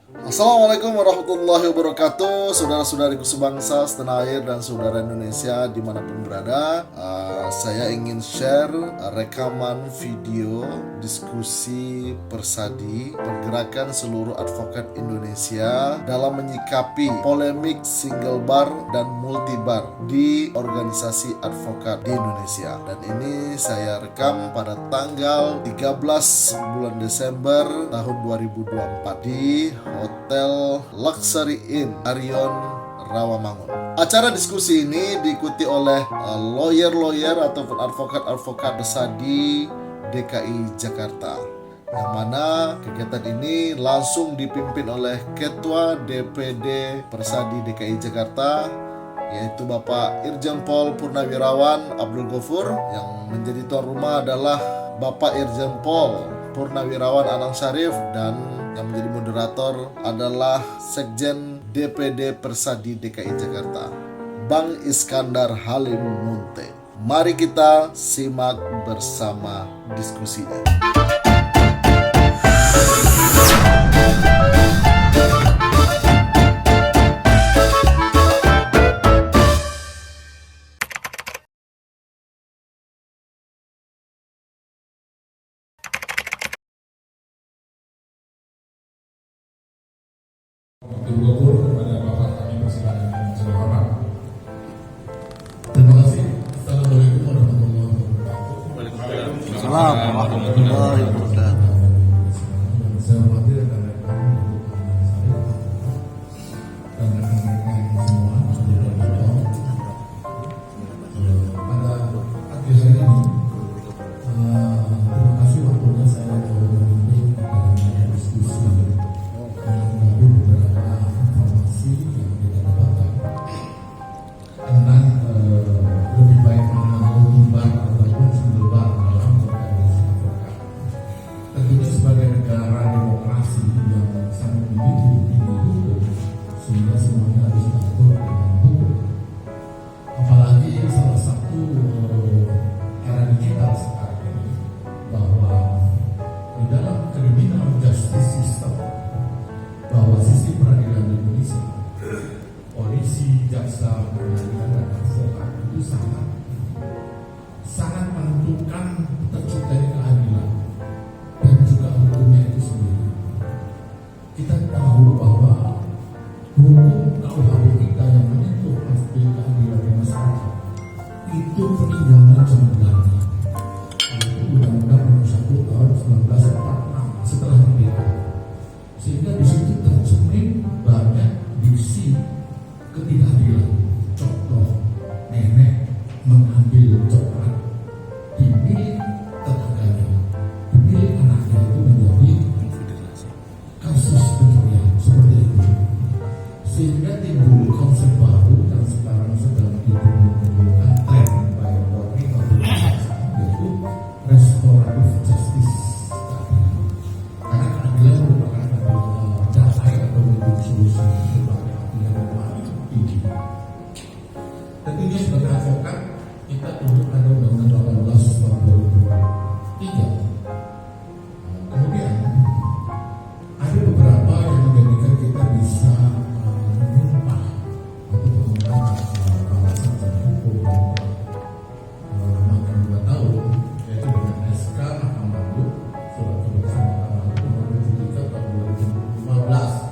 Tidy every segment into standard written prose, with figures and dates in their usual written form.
Assalamualaikum warahmatullahi wabarakatuh, saudara-saudariku sebangsa, setanah air, dan saudara Indonesia dimanapun berada. Saya ingin share rekaman video diskusi Persadi, pergerakan seluruh advokat Indonesia dalam menyikapi polemik single bar dan multi bar di organisasi advokat di Indonesia. Dan ini saya rekam pada tanggal 13 bulan Desember tahun 2024 di Hotel Luxury Inn Arion Rawamangun. Acara diskusi ini diikuti oleh lawyer-lawyer ataupun advokat-advokat Persadi DKI Jakarta, yang mana kegiatan ini langsung dipimpin oleh Ketua DPD Persadi DKI Jakarta, yaitu Bapak Irjen Pol Purnawirawan Abdul Ghafur. Yang menjadi tuan rumah adalah Bapak Irjen Pol Purnawirawan Anang Syarif, dan yang menjadi moderator adalah Sekjen DPD Persadi DKI Jakarta, Bang Iskandar Halim Munte. Mari kita simak bersama diskusinya. Abdul Ghafur kepada Bapak kami persilakan dengan segala hormat. Terima kasih. Assalamualaikum warahmatullahi wabarakatuh. Waalaikumsalam warahmatullahi wabarakatuh. Saya hormati rekan-rekan dan rekan-rekan semua saudara-saudara. Pada pagi hari ini, terima kasih waktunya saya memimpin dalam diskusi mengenai beberapa informasi yang kita dapatkan tentang lebih baik mana multibar ataupun single bar dalam organisasi advokat. Tentunya sebagai negara demokrasi yang sangat memiliki hukum, sehingga semuanya harus diatur dengan hukum. Apalagi salah satu era digital sekarang ini, bahwa di dalam criminal justice system, bahwa sistem peradilan di Indonesia, polisi, jaksa, pengadilan, dan advokat itu sangat menentukan terciptanya keadilan dan juga hukumnya itu sendiri. Kita tahu bahwa hukum KUHP kita yang menyentuh aspek keadilan di masyarakat itu peninggalan zaman Belanda, yaitu Undang-Undang Nomor 1 tahun 1946 setelah merdeka. Sehingga di situ tercermin banyak diksi ketidakadilan. Contoh, nenek mengambil coklat di milik tetangganya, di milik anaknya, itu menjadi kasus pencurian seperti itu. Sehingga timbul konsep baru yang sekarang sedang ditimbulkan tren baik Polri maupun jaksa, yaitu restoratif justice. Karena keadilan merupakan dasar atau bentuk solusi berbagai keadilan yang paling tinggi. Tentunya sebagai advokat kita tunduk pada Undang-Undang 18 tahun 2003. Kemudian ada beberapa yang menjadikan kita bisa menyumpah atau menggunakan alasan secara hukum makan 2 tahun, yaitu dengan SK Mahkamah Agung Surat Keputusan Mahkamah Agung Nomor 73 tahun 2015.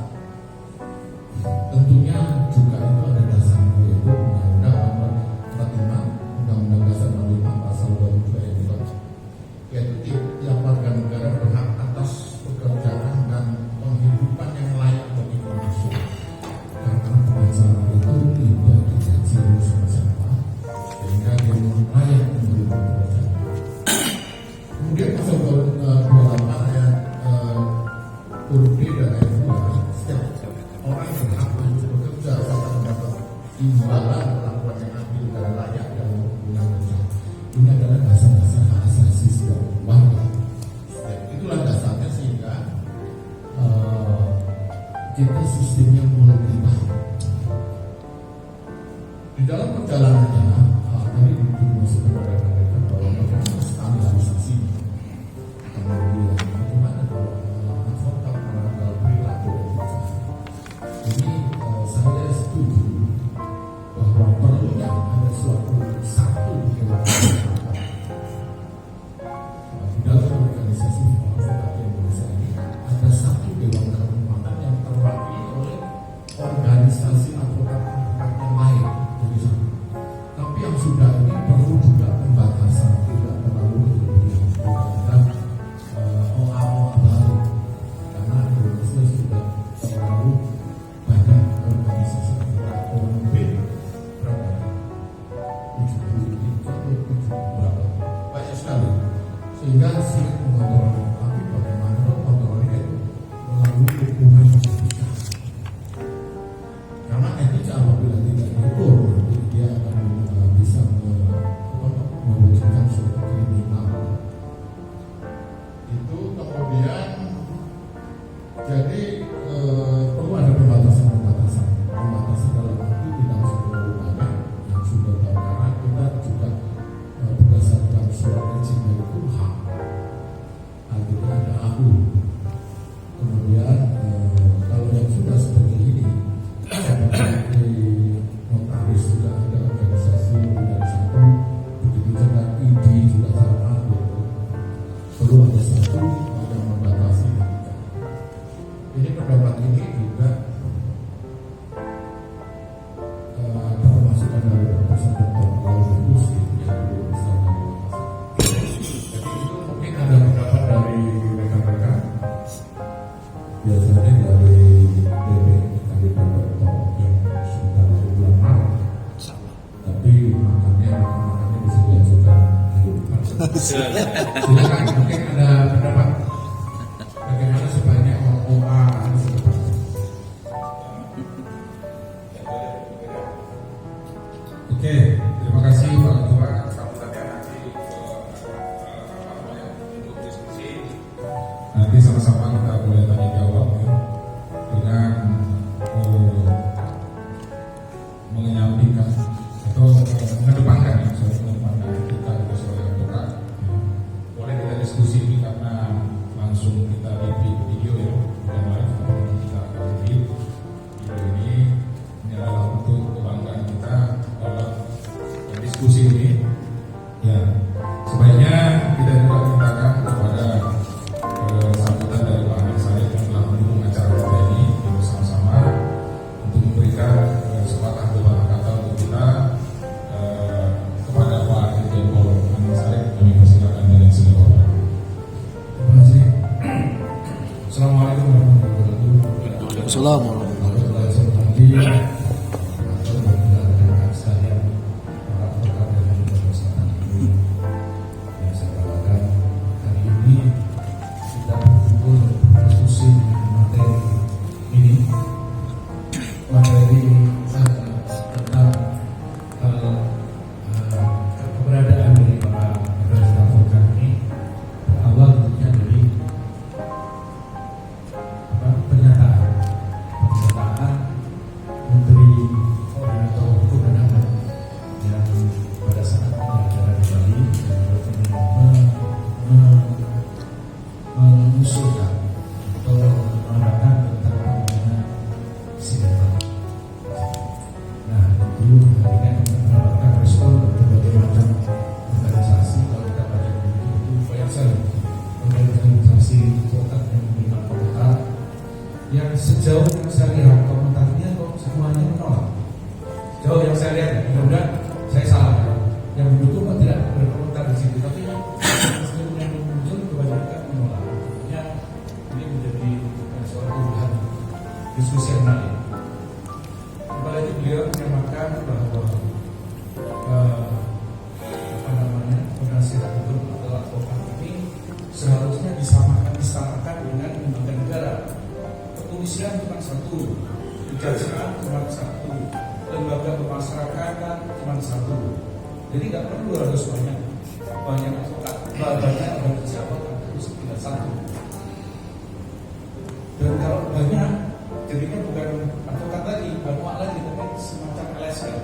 Tentunya juga itu ada dasarnya, yaitu Undang-Undang Nomor 45, Undang-Undang Dasar 45 Pasal 22 ayat 2, yaitu tiap warga negara berhak atas pekerjaan dan penghidupan yang layak bagi manusia. Karena pengacara itu tidak digaji oleh siapa-siapa, sehingga dia layak menjadi pekerjaan. Kemudian pasal 28 ayat huruf D dan ayat 2, setiap orang berhak untuk bekerja serta mendapat imbalan perlakuan yang adil dan layak dalam hubungan kerja. Ini adalah dasar-dasar hak asasi setiap warga. Itulah dasarnya sehingga kita sistemnya multibar. Di dalam perjalanannya tadi dimasukkan pada mereka bahwa mereka harus standarisasi. Kemudian bagaimana kalau advokat melanggar perilaku etika, organisasi advokat Indonesia ini ada satu dewan kehormatan yang terwakili oleh organisasi advokat-advokat yang lain dari sana. Tapi yang sudah ini perlu juga pembatasan, tidak terlalu berlebihan, tidak ada OA-OA baru, karena Indonesia sudah terlalu banyak organisasi advokat orang berapa? 70 berapa? Banyak sekali, sehingga sulit mengontrol. Tapi bagaimana kontrolnya itu melalui hukuman etika, karena etika apabila tidak diukur nanti dia akan bisa mewujudkan suatu kriminal. Itu kemudian jadi perlu ada pembatasan dalam arti tidak usah terlalu banyak yang sudah tahu, karena kita juga berdasarkan surat izin dari Kumham artinya ada AU. Kemudian kalau yang sudah seperti ini seperti notaris sudah ada organisasi tidak satu, begitu juga ID juga sama gitu. Perlu ada satu yang membatasi etika. Ini pendapat ini juga ada masukan dari Profesor Dr. Laude Gusti yang dulu bisa dari jadi itu mungkin ada pendapat dari rekan-rekan, biasanya dari dari Dr. yang sudah lama, tapi makannya bisa diajukan silakan, mungkin ada pendapat bagaimana sebaiknya OA harus dilakukan. Oke, terima kasih Pak Ketua. Kamu tadi nanti untuk diskusi. Nanti sama-sama kita boleh tanya jawab ya, dengan menyampaikan atau mengedepankan etika itu sebagai advokat. Boleh kita diskusi ini karena langsung kita di video ya, bukan live, tapi kita akan di video ini adalah untuk kebanggaan kita dalam diskusi ini. Ya, sebaiknya kita juga mintakan kepada sambutan dari Pak Amin Said yang telah mendukung acara kita ini bersama-sama untuk memberikan kesempatan beberapa kata untuk kita kepada Pak Irjen Pol Amin Said. Kami persilakan dengan segala hormat. Terima kasih. Assalamualaikum warahmatullahi wabarakatuh. Assalamualaikum. Keberadaan dari para advokat ini berawal tentunya dari pernyataan Menteri Koordinator Hukum dan HAM yang pada saat penyelenggara di Bali mengusulkan atau menerapkan tentang pembangunan sinema. Nah, itu akhirnya mendapatkan respon dari berbagai macam organisasi. Kalau kita baca buku itu banyak sekali organisasi advokat yang menerima komentar yang sejauh yang saya lihat komentarnya kok semuanya menolak. Sejauh yang saya lihat, mudah-mudahan saya salah ya. Yang mendukung kok tidak berkomentar di situ, tapi yang muncul kebanyakan menolak. Ya, ini menjadi suatu bahan diskusi yang menarik. Apalagi beliau menyamakan bahwa penasihat hukum atau advokat ini seharusnya disamakan dengan lembaga negara. Kepolisian cuma satu, kejaksaan cuma satu, lembaga pemasyarakatan cuma satu. Jadi nggak perlu harus banyak advokat, banyak organisasi advokat, harus tidak satu. Dan kalau banyak, jadinya bukan advokat lagi, banyak lagi, tapi semacam LSM.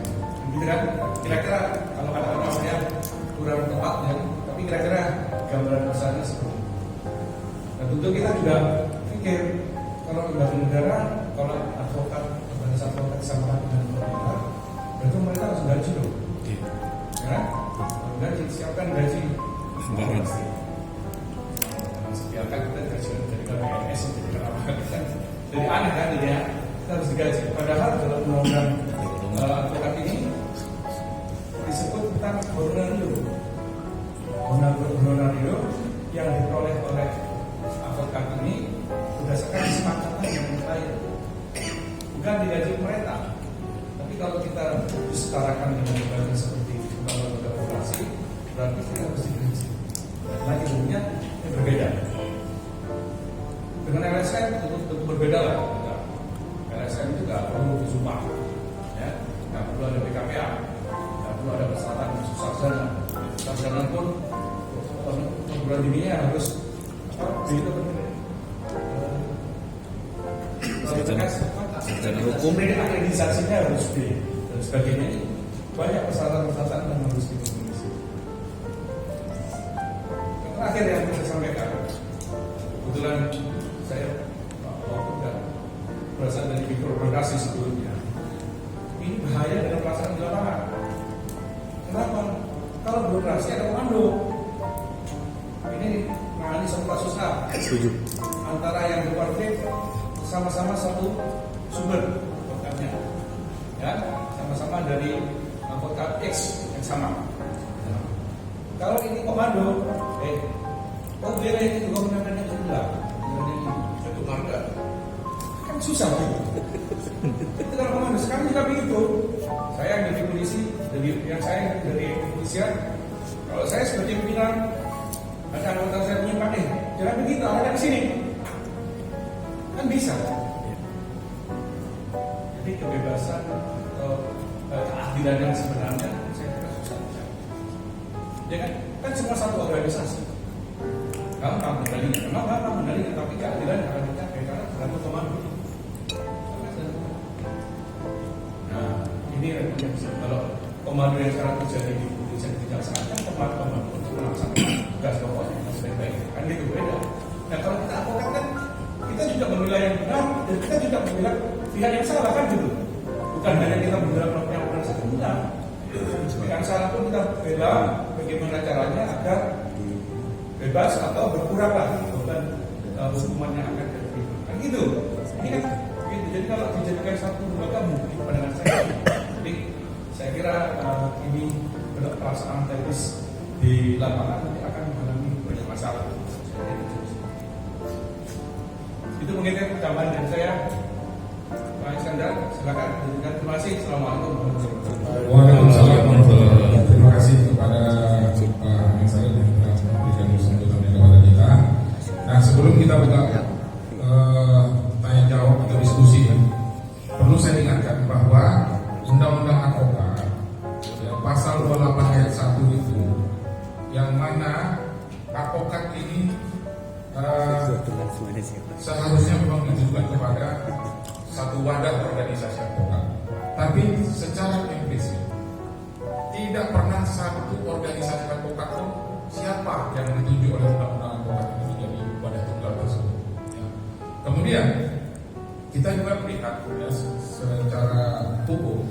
Gitu kan? Kira-kira kalau kata-kata saya kurang tepat ya, tapi kira-kira gambaran besarnya seperti itu. Dan tentu kita juga pikir kalau lembaga negara, kalau advokat, organisasi advokat sama dengan pemerintah, berarti mereka harus gaji dong. Ya, gaji, siapkan gaji. Jadi aneh kan ini ya, kita harus digaji. Padahal dalam undang-undang advokat ini disebut tentang honorario. Honorario yang diperoleh oleh advokat ini berdasarkan kesepakatan yang lain, bukan digaji pemerintah. Tapi kalau kita disetarakan dengan lembaga seperti lembaga korporasi, berarti kita harus digaji. Nah, ilmunya yang berbeda. Dengan LSM tentu berbeda lah. LSM itu nggak perlu disumpah, ya, nggak perlu ada PKPA, nggak perlu ada persyaratan khusus sarjana. Sarjana pun perguruan tingginya harus begitu sarjana hukum, akreditasinya harus B dan sebagainya. Banyak persyaratan-persyaratan yang harus dipenuhi. Terakhir yang saya sampaikan, kebetulan saya waktu berasal dari birokrasi sebelumnya. Ini bahaya dalam pelaksanaan di lapangan. Kenapa? Kalau birokrasi ada komando. Ini mengalami satu kasus A. setuju. Antara yang berkonflik sama-sama satu sumber advokatnya, ya, sama-sama dari advokat X yang sama. Kalau ini komando, biar ini juga menangani sebelah, menangani satu marga, kan susah gitu. Itu kalau komando. Sekarang juga begitu. Saya yang dari polisi, dari kepolisian. Kalau saya sebagai pimpinan, ada anggota saya menyimpang, jangan begitu, ada di sini, kan bisa. Jadi kebebasan atau keadilan yang sebenarnya saya kira susah. Ya kan semua satu organisasi. Gampang mengendalinya, memang gampang mengendalinya, tapi keadilan akan dicapai karena tergantung komando. Nah, ini rekomendasi. Kalau komando yang sekarang terjadi di kepolisian kejaksaan, kan komando untuk melaksanakan tugas pokoknya yang sebaik-baik, kan gitu beda. Nah, kalau kita advokat kan kita juga membela yang benar dan kita juga membela pihak yang salah, kan gitu. Bukan hanya kita membela yang benar saja, enggak. Yang salah pun kita bela bagaimana caranya agar bebas atau berkuranglah beban hukuman yang akan diterima. Kan gitu. Ini kan gitu. Jadi kalau dijadikan satu lembaga mungkin pandangan saya. Jadi saya kira ini pelaksanaan teknis di lapangan nanti akan mengalami banyak masalah. Itu mungkin tambahan dari saya. Pak Iskandar, silakan. Terima kasih. Assalamualaikum warahmatullahi wabarakatuh. Waalaikumsalam warahmatullahi wabarakatuh. Terima kasih kepada Pak Mengsari yang telah memberikan sambutannya kepada kita. Nah, sebelum kita buka tanya jawab atau diskusi, perlu saya ingatkan bahwa Undang-Undang Advokat pasal 28 ayat 1 itu, yang mana advokat ini seharusnya memang ditujukan kepada satu wadah organisasi advokat, tapi secara implisit tidak pernah satu organisasi advokat itu siapa yang dituju oleh undang-undang advokat itu menjadi wadah tunggal tersebut. Ya. Kemudian kita juga melihat ya, secara hukum,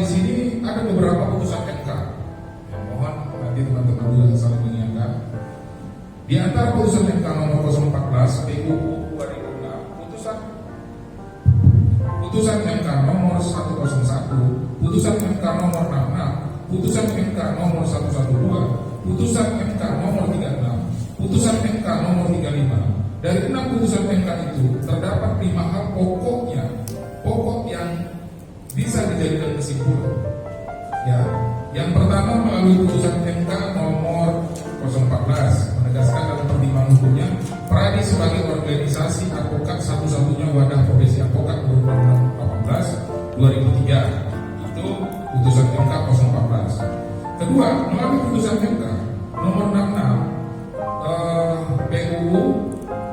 di sini ada beberapa putusan MK. Ya, mohon nanti teman-teman juga saling mengingatkan. Di antara putusan MK nomor 014 PUU 2006, putusan MK nomor 101, putusan MK nomor 66, putusan MK nomor 112, putusan MK nomor 36, putusan MK nomor 35. Dari 6 putusan MK itu terdapat 5 hal pokok yang bisa dijadikan kesimpulan. Ya, yang pertama melalui putusan MK nomor 014 menegaskan dalam pertimbangan hukumnya Pradi sebagai organisasi advokat satu-satunya wadah profesi advokat Undang-Undang 18 2003. Itu putusan MK 014. Kedua, melalui putusan MK nomor 66 PUU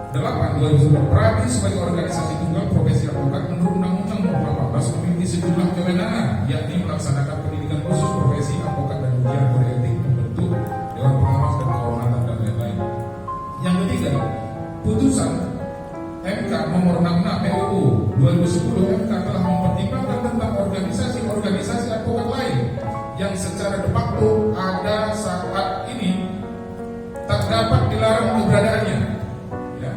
8 2009 Pradi sebagai organisasi tunggal profesi advokat menurut Undang-Undang nomor 18 memiliki sejumlah kewenangan, yakni melaksanakan pendidikan khusus profesi advokat dan ujian kode etik, membentuk dewan pengawas dan kehormatan dan lain-lain. Yang ketiga, putusan MK nomor 66 PUU 2010 MK telah mempertimbangkan tentang organisasi-organisasi advokat lain yang secara de facto ada saat ini tak dapat dilarang keberadaannya. Ya.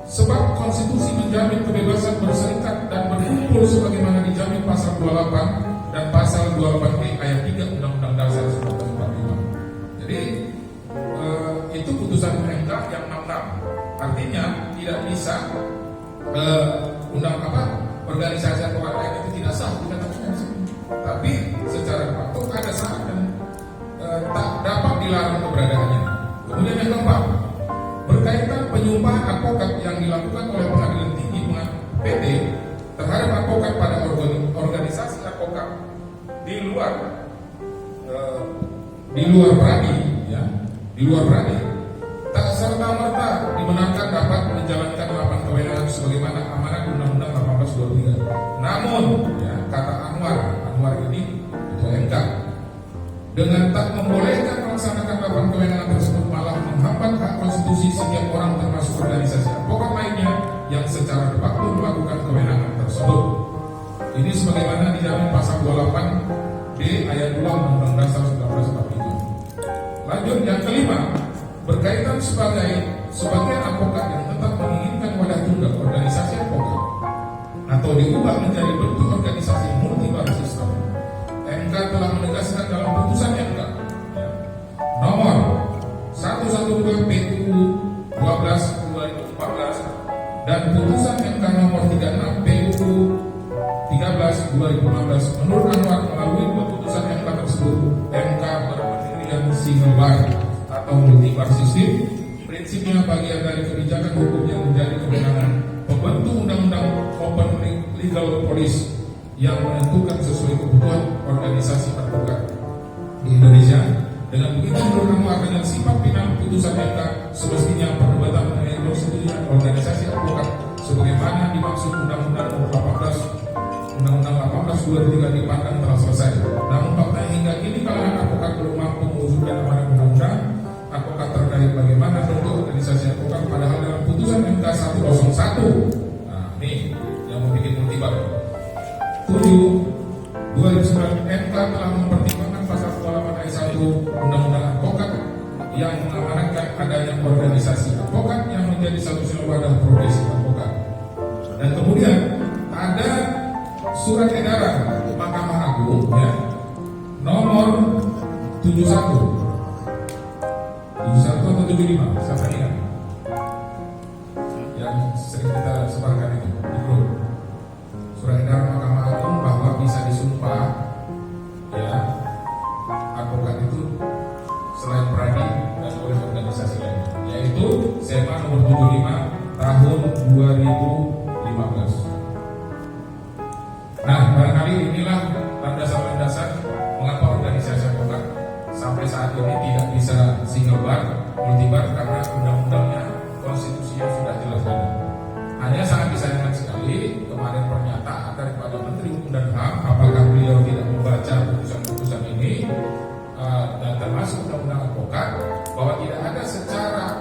Sebab konstitusi dijamin kebebasan berserikat dan berkumpul sebagaimana dijamin pasal 28 dan pasal 28B ayat 3 Undang-Undang Dasar 1945. Jadi itu putusan MK yang 66. Artinya tidak bisa organisasi advokat lain itu tidak sah dikatakan di sini. Tapi secara fakta ada sah dan tak dapat dilarang keberadaannya. Kemudian yang keempat, berkaitan penyumpahan advokat yang dilakukan oleh Pengadilan Tinggi PT terhadap advokat pada organisasi advokat di luar pradi, ya, di luar pradi, tak serta merta dimenangkan dapat menjalankan lapan kewenangan sebagaimana amanat Undang-Undang 1823. Namun, ya, kata Anwar ini Ketua MK, dengan tak membolehkan melaksanakan lapan kewenangan tersebut malah menghambat hak konstitusi setiap orang termasuk organisasi advokat lainnya yang secara de facto melakukan kewenangan tersebut. Ini sebagaimana dijamin pasal 28D ayat 2 Undang-Undang Dasar 1945. Lanjut yang kelima, berkaitan sebagai advokat yang tetap menginginkan wadah tunggal organisasi advokat atau diubah menjadi bentuk organisasi multibar sistem, MK telah menegaskan dalam putusan MK nomor 112 PUU 12/2014 dan putusan MK nomor 36 PUU 13/2015. Menurut Anwar, melalui dua putusan MK tersebut, MK berpendirian single bar atau multibar sistem. Prinsipnya bagian dari kebijakan hukum yang menjadi kewenangan pembentuk undang-undang open legal policy yang menentukan sesuai kebutuhan organisasi advokat di Indonesia. Dengan begitu, menurut Anwar, dengan sifat final putusan MK, semestinya perdebatan mengenai konstitusi organisasi advokat sebagaimana dimaksud Undang-Undang 1823 dipandang telah selesai. Namun fakta hingga kini kalangan advokat belum mampu mewujudkan amanat undang-undang advokat terkait bagaimana bentuk organisasi advokat, padahal dalam putusan MK 101, nah ini yang membuat multibar 7/2009, MK telah mempertimbangkan pasal 28 ayat 1 Undang-Undang Advokat yang mengamanatkan adanya organisasi advokat yang menjadi satu-satunya wadah profesi advokat. Dan kemudian ada surat edaran Mahkamah Agung, ya, nomor 71 atau 75, siapa ingat? Yang sering kita sebarkan itu di grup. Surat edaran Mahkamah Agung bahwa bisa disumpah, ya, advokat itu selain pradi dan oleh organisasi lain, yaitu SMA nomor 75 tahun 2015. Nah, barangkali inilah landasan-landasan mengapa organisasi advokat sampai saat ini tidak bisa single bar, multibar, karena undang-undangnya, konstitusinya sudah jelas ada. Hanya sangat disayangkan sekali kemarin pernyataan daripada Menteri Hukum dan HAM, apakah beliau tidak membaca putusan-putusan ini dan termasuk undang-undang advokat, bahwa tidak ada secara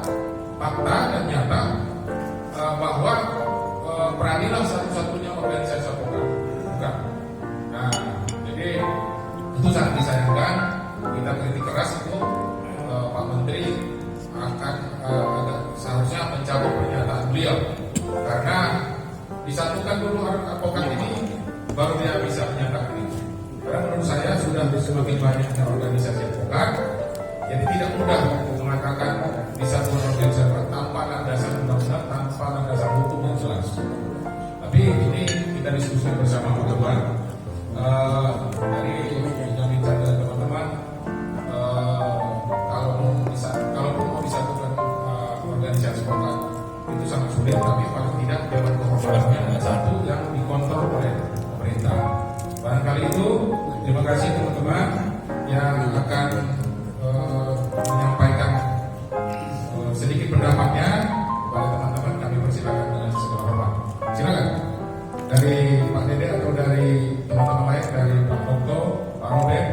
fakta dan nyata bahwa peradilan satu-satunya organisasi advokat. Bukan. Nah, jadi itu sangat disayangkan. Kita kritik keras itu Pak Menteri akan seharusnya mencabut pernyataan beliau, karena disatukan dulu advokat ini baru dia bisa menyatakan itu. Karena menurut saya sudah semakin banyaknya organisasi advokat, jadi tidak mudah mengatakan disatukan organisasi advokat tanpa landasan undang-undang, tanpa landasan hukum yang jelas. Tapi ini kita diskusi bersama teman-teman dari bincang dengan teman-teman. Kalau mau disatukan organisasi advokat itu sangat sulit, tapi paling tidak dewan kehormatannya ada satu yang dikontrol oleh pemerintah. Barangkali itu. Terima kasih teman-teman yang akan menyampaikan sedikit pendapatnya kepada teman-teman. Kami persilakan dengan segala hormat. Silakan dari Pak Dede atau dari teman-teman lain, dari Pak Okto, Pak Robert.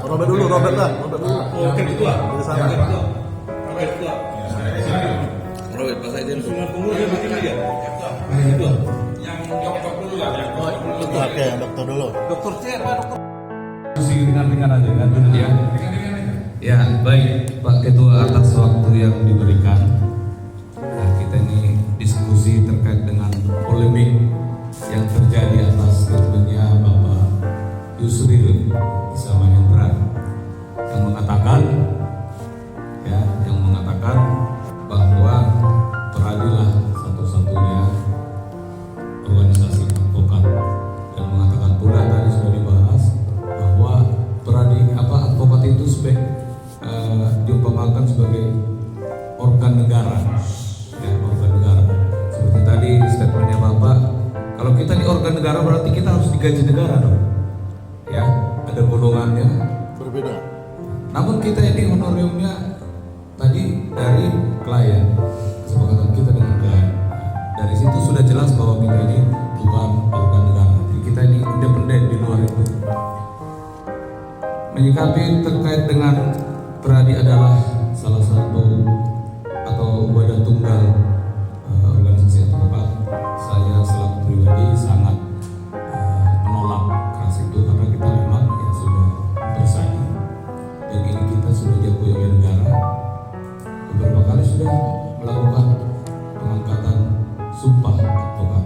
Robert dulu. Oke, ketua. Robert, silakan. Robert, Pak Saidin. Semua pengurus begini ya. Ketua. Yang dokter dulu lah. Oke, yang dokter dulu. Dokter siapa dokter? Ringan-ringan aja kan? Ya. Ringan-ringan aja. Ya, baik Pak Ketua atas waktu yang diberikan. Nah, kita ini diskusi terkait dengan bukan negara berarti kita harus digaji negara dong. Ya, ada golongannya. Berbeda. Namun kita ini honorariumnya tadi dari klien, kesepakatan kita dengan klien. Dari situ sudah jelas bahwa kita ini bukan organ negara. Jadi kita ini independen di luar itu. Menyikapi terkait dengan Peradi adalah salah satu atau wadah tunggal organisasi advokat. Saya selaku pribadi sangat menolak keras itu karena kita memang ya sudah bersaing dan ini kita sudah diakui oleh negara. Beberapa kali sudah melakukan pengangkatan sumpah advokat.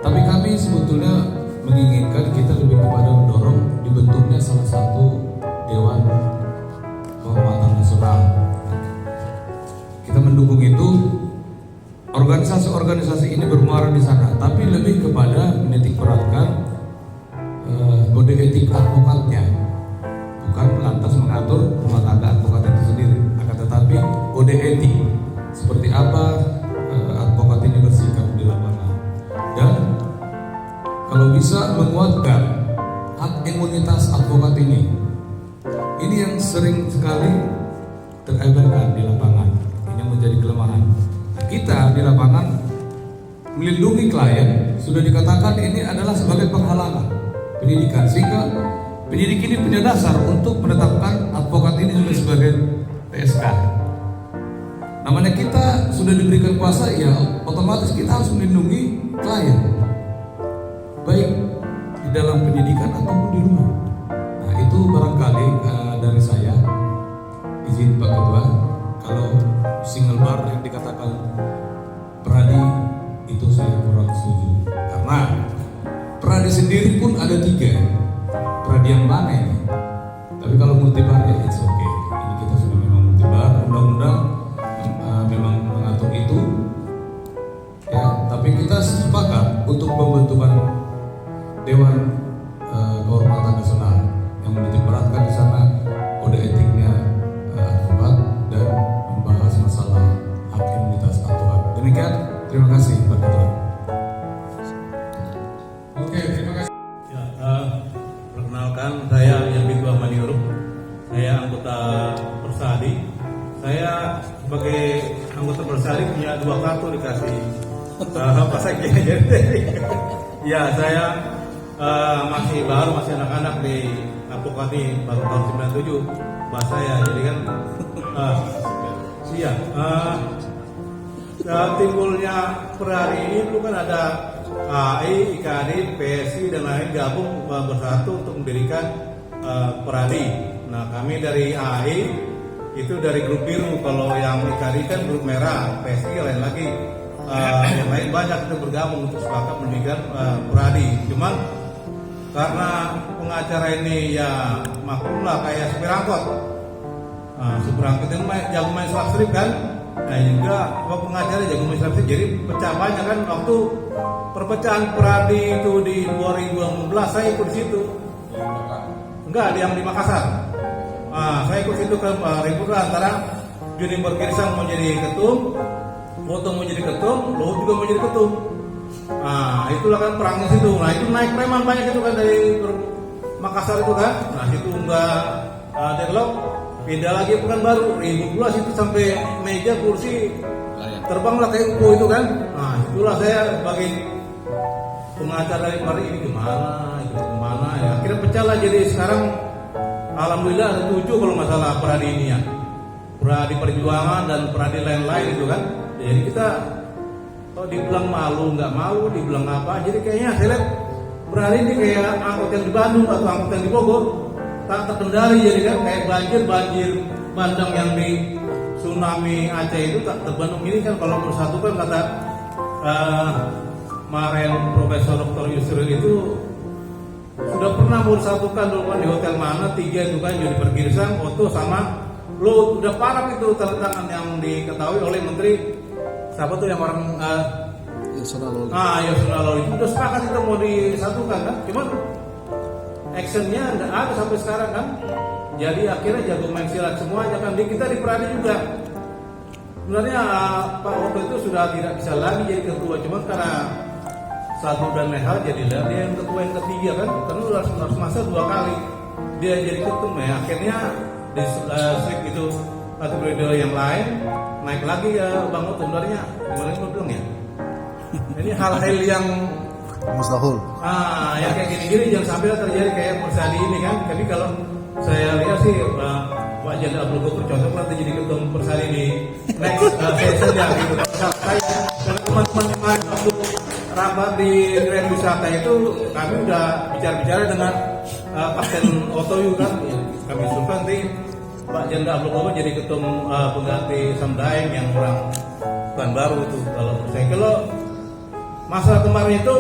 Tapi kami sebetulnya menginginkan kita lebih kepada mendorong dibentuknya salah satu Dewan Kehormatan Nasional. Kita mendukung itu. Organisasi-organisasi ini bermuara di sana, tapi lebih kepada menitik beratkan kode etik advokatnya, bukan lantas mengatur rumah tangga advokat itu sendiri, akan tetapi kode etik seperti apa advokat ini bersikap di lapangan, dan kalau bisa menguatkan hak imunitas advokat ini yang sering sekali terabaikan di lapangan, ini menjadi kelemahan. Kita di lapangan melindungi klien sudah dikatakan ini adalah sebagai penghalangan penyidikan, sehingga penyidik ini punya dasar untuk menetapkan advokat ini sudah sebagai PSK. Namanya kita sudah diberikan kuasa, ya otomatis kita harus melindungi klien, baik di dalam penyidikan ataupun di rumah. Nah itu barangkali dari saya, izin Pak Ketua, kalau single bar yang dikatakan Peradi itu saya kurang setuju, karena Peradi sendiri pun ada 3. Peradi yang mana ini? Tapi kalau multibar ya it's okay. Ini kita sudah memang multibar, undang-undang memang mengatur itu. Ya, tapi kita sepakat untuk pembentukan Dewan Kehormatan Nasional yang menitik beratkan di sana kode etiknya advokat dan membahas masalah hak imunitas advokat. Demikian, terima kasih Pak Ketua. Oke, terima kasih. Ya, perkenalkan saya Yabid Maniuruk. Saya anggota Persadi. Saya sebagai anggota Persadi punya 2 kartu dikasih apa saja. Ya, saya masih baru, masih anak-anak di advokat ini, baru tahun 97 bahasa saya. Jadi kan iya, timbulnya Peradi ini itu kan ada AI, IKAD, PSI dan lain gabung bersatu untuk mendirikan Peradi. Nah kami dari AI itu dari grup biru, kalau yang IKAD kan grup merah, PSI lain lagi, yang lain banyak itu bergabung untuk sepakat mendirikan Peradi. Cuman karena pengacara ini ya maklum lah kayak supir angkot. Supir angkot itu jago main slap strip kan. Nah juga pengacara jago main slap strip, jadi pecah banyak kan. Waktu perpecahan Peradi itu di 2016 saya ikut di situ. Enggak, yang di Makassar. Saya ikut situ ke ribut antara Juniper Girsang mau jadi ketum, Foto mau jadi ketum, Luhut juga mau jadi ketum. Itulah kan perangnya situ. Nah itu naik preman banyak itu kan dari Makassar itu kan. Nah situ enggak deadlock, pindah lagi Pekanbaru, ribut pula situ sampai meja kursi terbanglah kayak UFO itu kan. Nah itulah saya sebagai pengacara dari Peradi ini gimana ya. Akhirnya pecah lah, jadi sekarang alhamdulillah ada 7 kalau masalah Peradi ini ya. Peradi Perjuangan dan Peradi lain-lain itu kan. Jadi kita kalau dibilang malu nggak malu, dibilang apa, jadi kayaknya saya lihat Peradi ini kayak angkot yang di Bandung atau angkot yang di Bogor tak terkendali, jadi kan kayak banjir bandang yang di tsunami Aceh itu tak terbendung ini kan. Kalau bersatukan kata kemarin Profesor Dr. Yusril itu sudah pernah bersatukan dulu kan di hotel mana 3 itu kan, Juniper Girsang, Otto sama lo, udah parah itu tantangan yang diketahui oleh Menteri siapa tuh yang orang Yasona Lawli itu udah sepakat itu mau disatukan kan, cuman actionnya nggak ada sampai sekarang kan. Jadi akhirnya jago main silat semuanya kan. Kita di Peradi juga sebenarnya Pak Otto itu sudah tidak bisa lagi jadi ketua, cuman karena satu dan lain hal jadilah dia yang ketua yang ketiga kan, karena harus masa 2 kali dia jadi ketum ya. Akhirnya di slip itu satu periode yang lain naik lagi ya Bang Oto. Sebenarnya gimana gue bilang ya, ini hal-hal yang Mustahil. yang kayak gini-gini jangan sampai terjadi kayak Persadi ini kan. Tapi kalau saya lihat sih Pak Jenderal Abdul Gofur contoh nanti jadi ketum Persadi di next season ya gitu. Karena teman-teman waktu rapat di Grand Wisata itu kami udah bicara-bicara dengan Pasien Otoyu kan, kami suka nanti Pak Jenderal Abdul Gofur jadi ketum pengganti Sam Daeng yang orang baru itu. Kalau masalah kemarin itu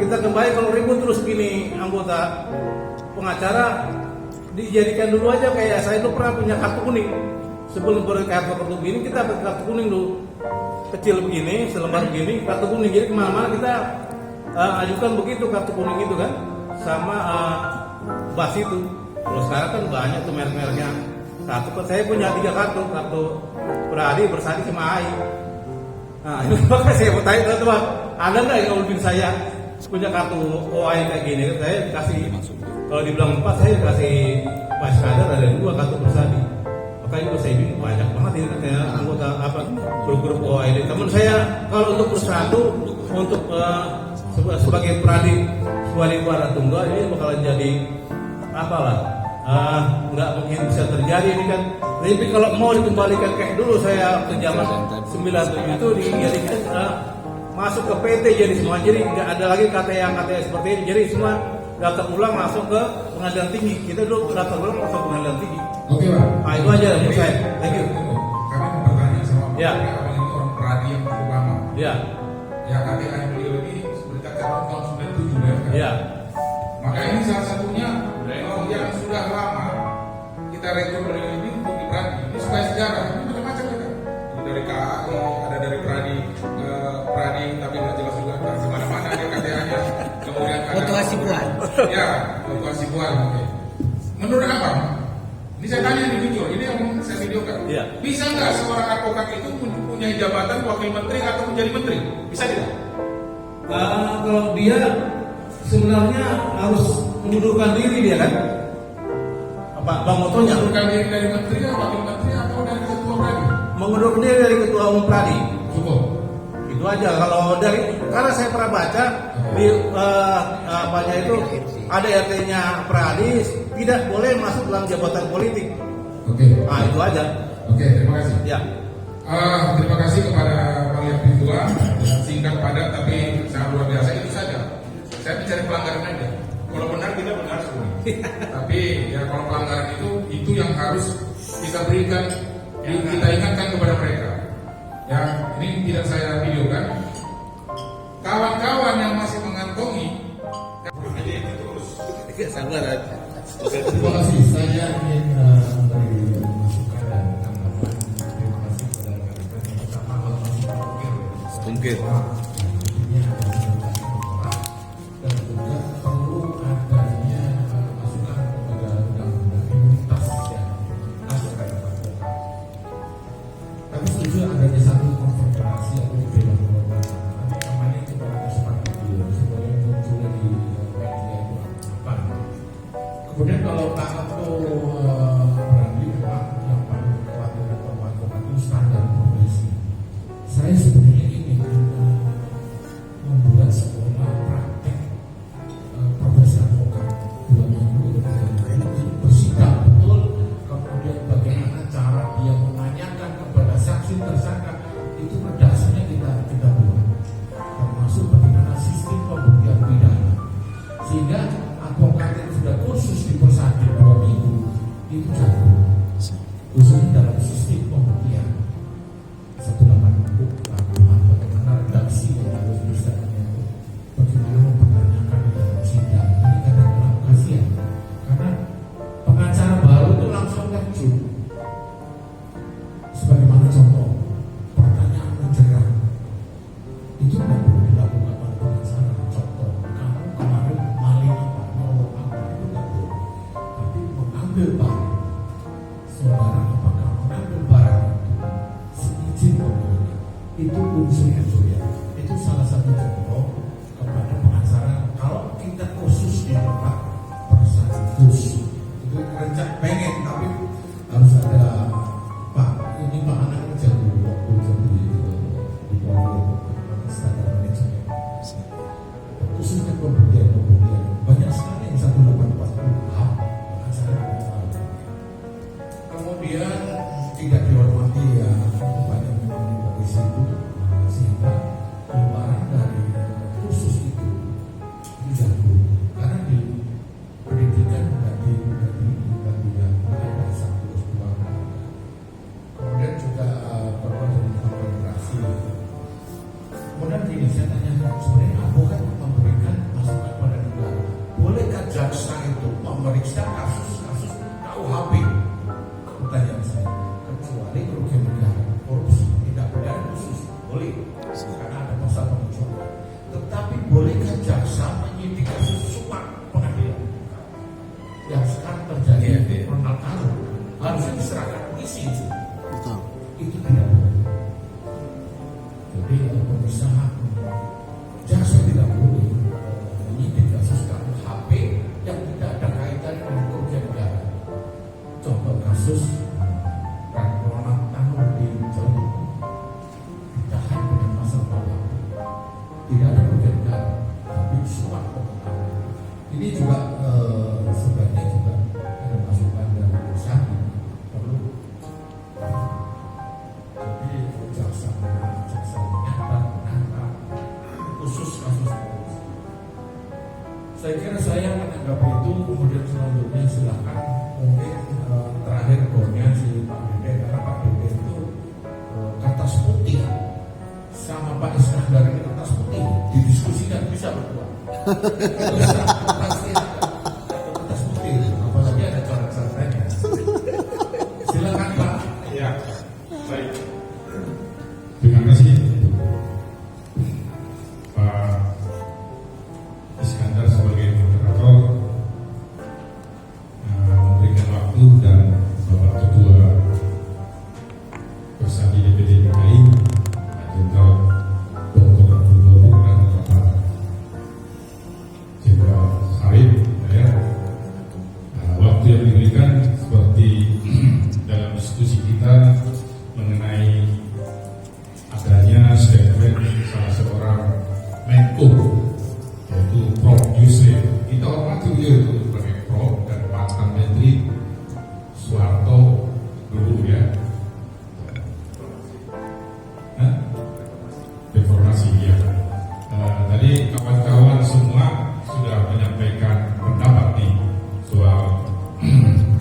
kita kembali kalau ribut terus gini anggota pengacara dijadikan dulu aja kayak saya itu pernah punya kartu kuning. Sebelum kartu begini kita pakai kartu kuning dulu, kecil begini, selembar begini, kartu kuning. Jadi kemana-mana kita ajukan begitu kartu kuning itu kan, sama bas itu. Kalau sekarang kan banyak tuh merek-mereknya. Saya punya 3 kartu Pradi, Bersadi, sama AI. Nah, ini makanya saya mau tanya teman-teman, ada nggak yang ngulupin saya punya kartu OI kayak gini? Saya kasih, kalau dibilang 4, saya kasih Pak Iskandar ada 2 kartu Bersadi. Makanya juga saya bingung banyak banget ini katanya anggota grup-grup OI ini. Teman saya kalau untuk Bersatu, untuk sebagai Pradi Wali Para Tunggal ini bakalan jadi apalah. Nggak mungkin bisa terjadi ini kan. Tapi kalau mau dikembalikan kayak dulu saya ke zaman 97 itu dijadikan masuk ke PT jadi semua, jadi nggak ada lagi kata yang seperti ini, jadi semua daftar ulang masuk ke pengadilan tinggi. Kita dulu daftar ulang masuk ke pengadilan tinggi. Oke Pak. Nah itu aja menurut saya. Thank you. Kami mau bertanya sama Pak, Ya. apalagi orang Pradi yang cukup lama. Ya, Ya KTA beliau ini berkaca tahun 97 ya. Kan? ya, Maka ini salah satunya yang sudah lama kita rekrut beliau ini untuk di Pradi. Ini supaya sejarah, ini macam-macam ya kan. Ini dari KAI, ada dari Pradi tapi nggak jelas juga dari mana-mana dia KTA-nya. Kemudian ada Foto Hasibuan. Ya, Foto Hasibuan. Oke. Menurut apa? Ini saya tanya di video, ini yang saya videokan. Iya. Bisa nggak seorang advokat itu punya jabatan wakil menteri atau menjadi menteri? Bisa tidak? kalau dia sebenarnya harus mengundurkan diri dia kan. Bang Otonya Mengundurkan diri dari menteri atau wakil menteri atau dari ketua Pradi? mengundurkan diri dari ketua umum Pradi. Cukup. Itu aja. Kalau dari karena saya pernah baca di apanya itu ada RT-nya Pradi tidak boleh masuk dalam jabatan politik. Oke. Nah itu aja. Oke, terima kasih. Ya. Terima kasih kepada Bang Yapi Tua. Singkat padat tapi sangat luar biasa. Itu saja. Saya mencari pelanggaran aja. Kalau benar kita benar semua. Tapi ya kalau pelanggaran itu yang harus kita berikan, kita ingatkan kepada mereka. Ya, ini tidak saya videokan. Kawan-kawan yang masih mengantongi. Sabar. Terima kasih. Saya ingin memberi masukan dan tanggapan. Terima kasih kepada rekan-rekan yang pertama kalau masih Mungkin. Dan juga perlu adanya masukan kepada undang-undang imunitas yang masuk ke dalam advokat. Tapi setuju adanya satu konfederasi atau dewan kehormatan. Tapi kemarin itu pada kesempatan video sebenarnya muncul di media itu apa? Kemudian kalau Pak Otto berani memang yang paling mengkhawatirkan bahwa advokat itu standar profesi. Saya sebenarnya ingin membuat sekolah praktek profesi advokat 2 minggu bersikap betul, kemudian bagaimana cara dia menanyakan kepada saksi tersangka itu berdasarnya kita buat, termasuk bagaimana sistem pembuktian pidana, sehingga advokat yang sudah kursus di Persadi 2 minggu itu jago, khususnya dalam sistem pembuktian. 186 bagaimana redaksi yang harus bisa menyangkut, bagaimana mempertanyakan dalam sidang. Ini kadang-kadang kasihan karena pengacara baru itu langsung terjun. Sebagaimana contoh pertanyaan menjerang itu tidak perlu dilakukan oleh pengacara. Contoh, kamu kemarin maling apa, nyolong apa, itu tidak boleh. Tapi mengambil barang, saudara apakah mengambil barang itu seizin pemiliknya, itu unsur pencurian. Itu salah satu contoh kemudian gini, saya tanya, sebenarnya advokat memberikan masukan pada negara. Bolehkah jaksa itu memeriksa kasus-kasus KUHP? Pertanyaan saya, kecuali kerugian negara, korupsi, tidak pidana khusus, boleh, karena ada pasal pengecualian. Tetapi bolehkah jaksa menyidik kasus suap pengadilan yang sekarang terjadi di Ronald Kanu? Harusnya diserahkan polisi itu. Betul. Itu tidak boleh. Jadi pemisahan jaksa tidak boleh menyidik kasus KUHP yang tidak ada kaitan dengan kerugian negara. Contoh kasus Ronald Kanu di Jawa Timur ditahan dengan pasal KUHP. Tidak ada kerugian negara, tapi suap pengetahuan. Ini juga sebenarnya juga ada masukan dari perusahaan perlu. Jadi jaksa menyadap menangkap khusus kasus korupsi. Saya kira saya menanggapi itu, kemudian selanjutnya silakan mungkin terakhir bornya si Pak Dede, karena Pak Dede itu kertas putih sama Pak Iskandar ini kertas putih didiskusikan bisa berdua. Pasti ada kertas putih, apalagi ada coret-coretnya. Silakan Pak. Ya, baik. Terima kasih Pak Iskandar sebagai moderator memberikan waktu, dan Bapak Ketua Persadi DPD DKI Pak Jenderal Dr. Abdul Ghafur dan Bapak Jenderal Sarif ya. Waktu yang diberikan seperti dalam diskusi kita mengenai adanya statement salah seorang Menko, yaitu Prof. Yusril. Kita hormati beliau itu sebagai Prof dan mantan Menteri Soeharto dulu ya. Reformasi ya. Tadi kawan-kawan semua sudah menyampaikan pendapat nih soal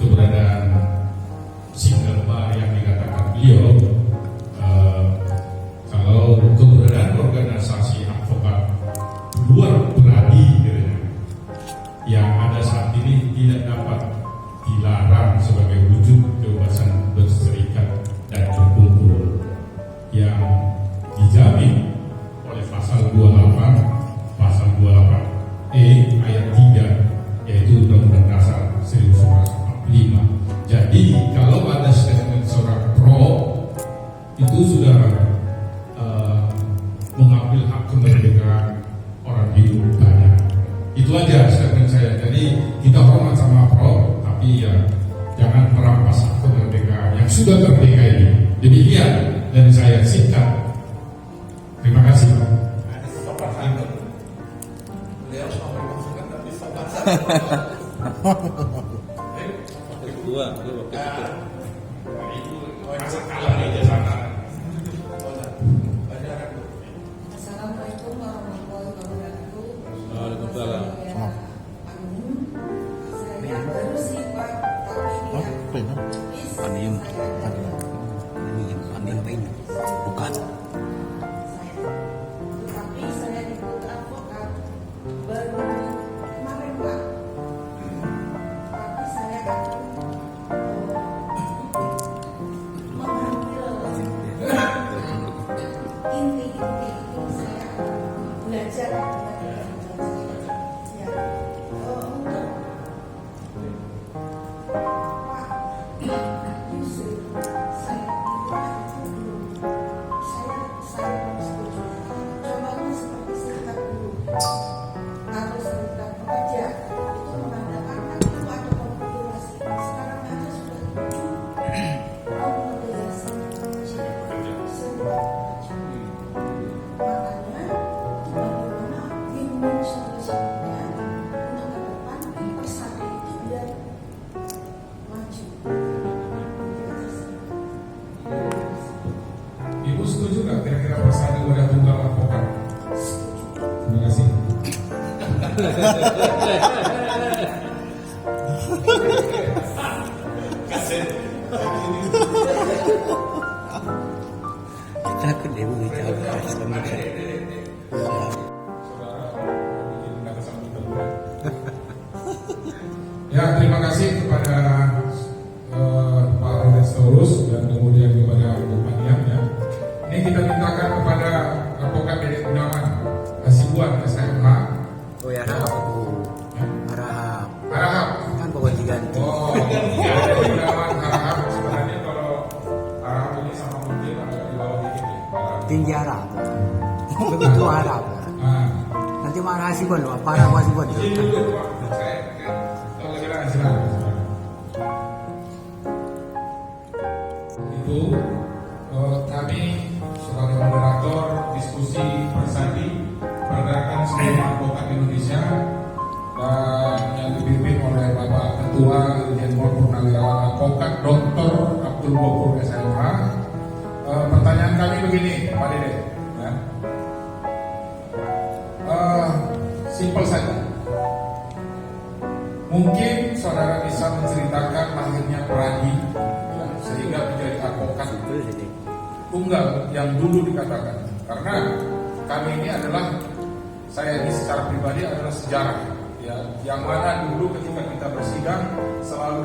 keberadaan single bar yang dikatakan beliau. Kalau keberadaan organisasi advokat luar berani yang ada saat ini tidak dapat dilarang sebagai wujud kebebasan berserikat dan berkumpul yang dijamin oleh pasal 28 ayat 3 yaitu Undang-Undang Dasar 1945. Jadi kalau ada statement seorang pro itu sudah mengambil hak kemerdekaan orang hidup banyak. Itu aja statement saya. Jadi kita hormat sama pro, tapi ya jangan merampas hak kemerdekaan yang sudah merdeka ini. Demikian dari saya singkat. Terima kasih. Ada sopan santun. Beliau memberi masukan tapi sopan santun. Kedua, Ibu masa kalah nih di sana. Assalamualaikum warahmatullahi wabarakatuh. Waalaikumsalam. Saya baru sih Pak, tapi dia Anium. Bukan. Tapi saya ikut advokat baru kemarin Pak. Tapi saya mengambil inti-inti itu saya belajar ya untuk Pak Yusril, saya belum setuju. Contohnya seperti serikat buruh atau serikat pekerja itu mengatakan itu ada konfigurasi. Sekarang aja sudah konfigurasi serikat pekerja. Makanya bagaimana win-win solusinya untuk ke depan persada itu biar maju. Ibu setuju nggak kira-kira persadi wadah tunggal advokat? Terima kasih. Kita takut dia begitu. Ya, terima kasih kepada Pak Restoros dan kemudian kepada Bu Maniam ya. Ini kita mintakan kepada Advokat Dedek Gunawan Hasibuan SMH. Oh ya, harap. Harahap. Kan pokok diganti. Oh, Dedek Gunawan Harahap. Sebenarnya kalau Harahap ini sama mungkin agak di bawah dikit ya. Tinggi harap. Begitu harap. Nah, Nanti marah Hasibuan loh, parah Hasibuan. izin dulu Pak. Silakan. Itu kami sebagai moderator diskusi bersadi pergerakan semua advokat Indonesia dan yang dipimpin oleh Bapak Ketua Irjen Pol Purnawirawan Advokat Dr. Abdul Gofur SMH. Pertanyaan kami begini, Pak Dede, ya. Simpel saja. Mungkin saudara bisa menceritakan lahirnya Pradi ya, sehingga menjadi advokat tunggal yang dulu dikatakan. Karena kami ini adalah, saya ini secara pribadi adalah sejarah ya, yang mana dulu ketika kita bersidang selalu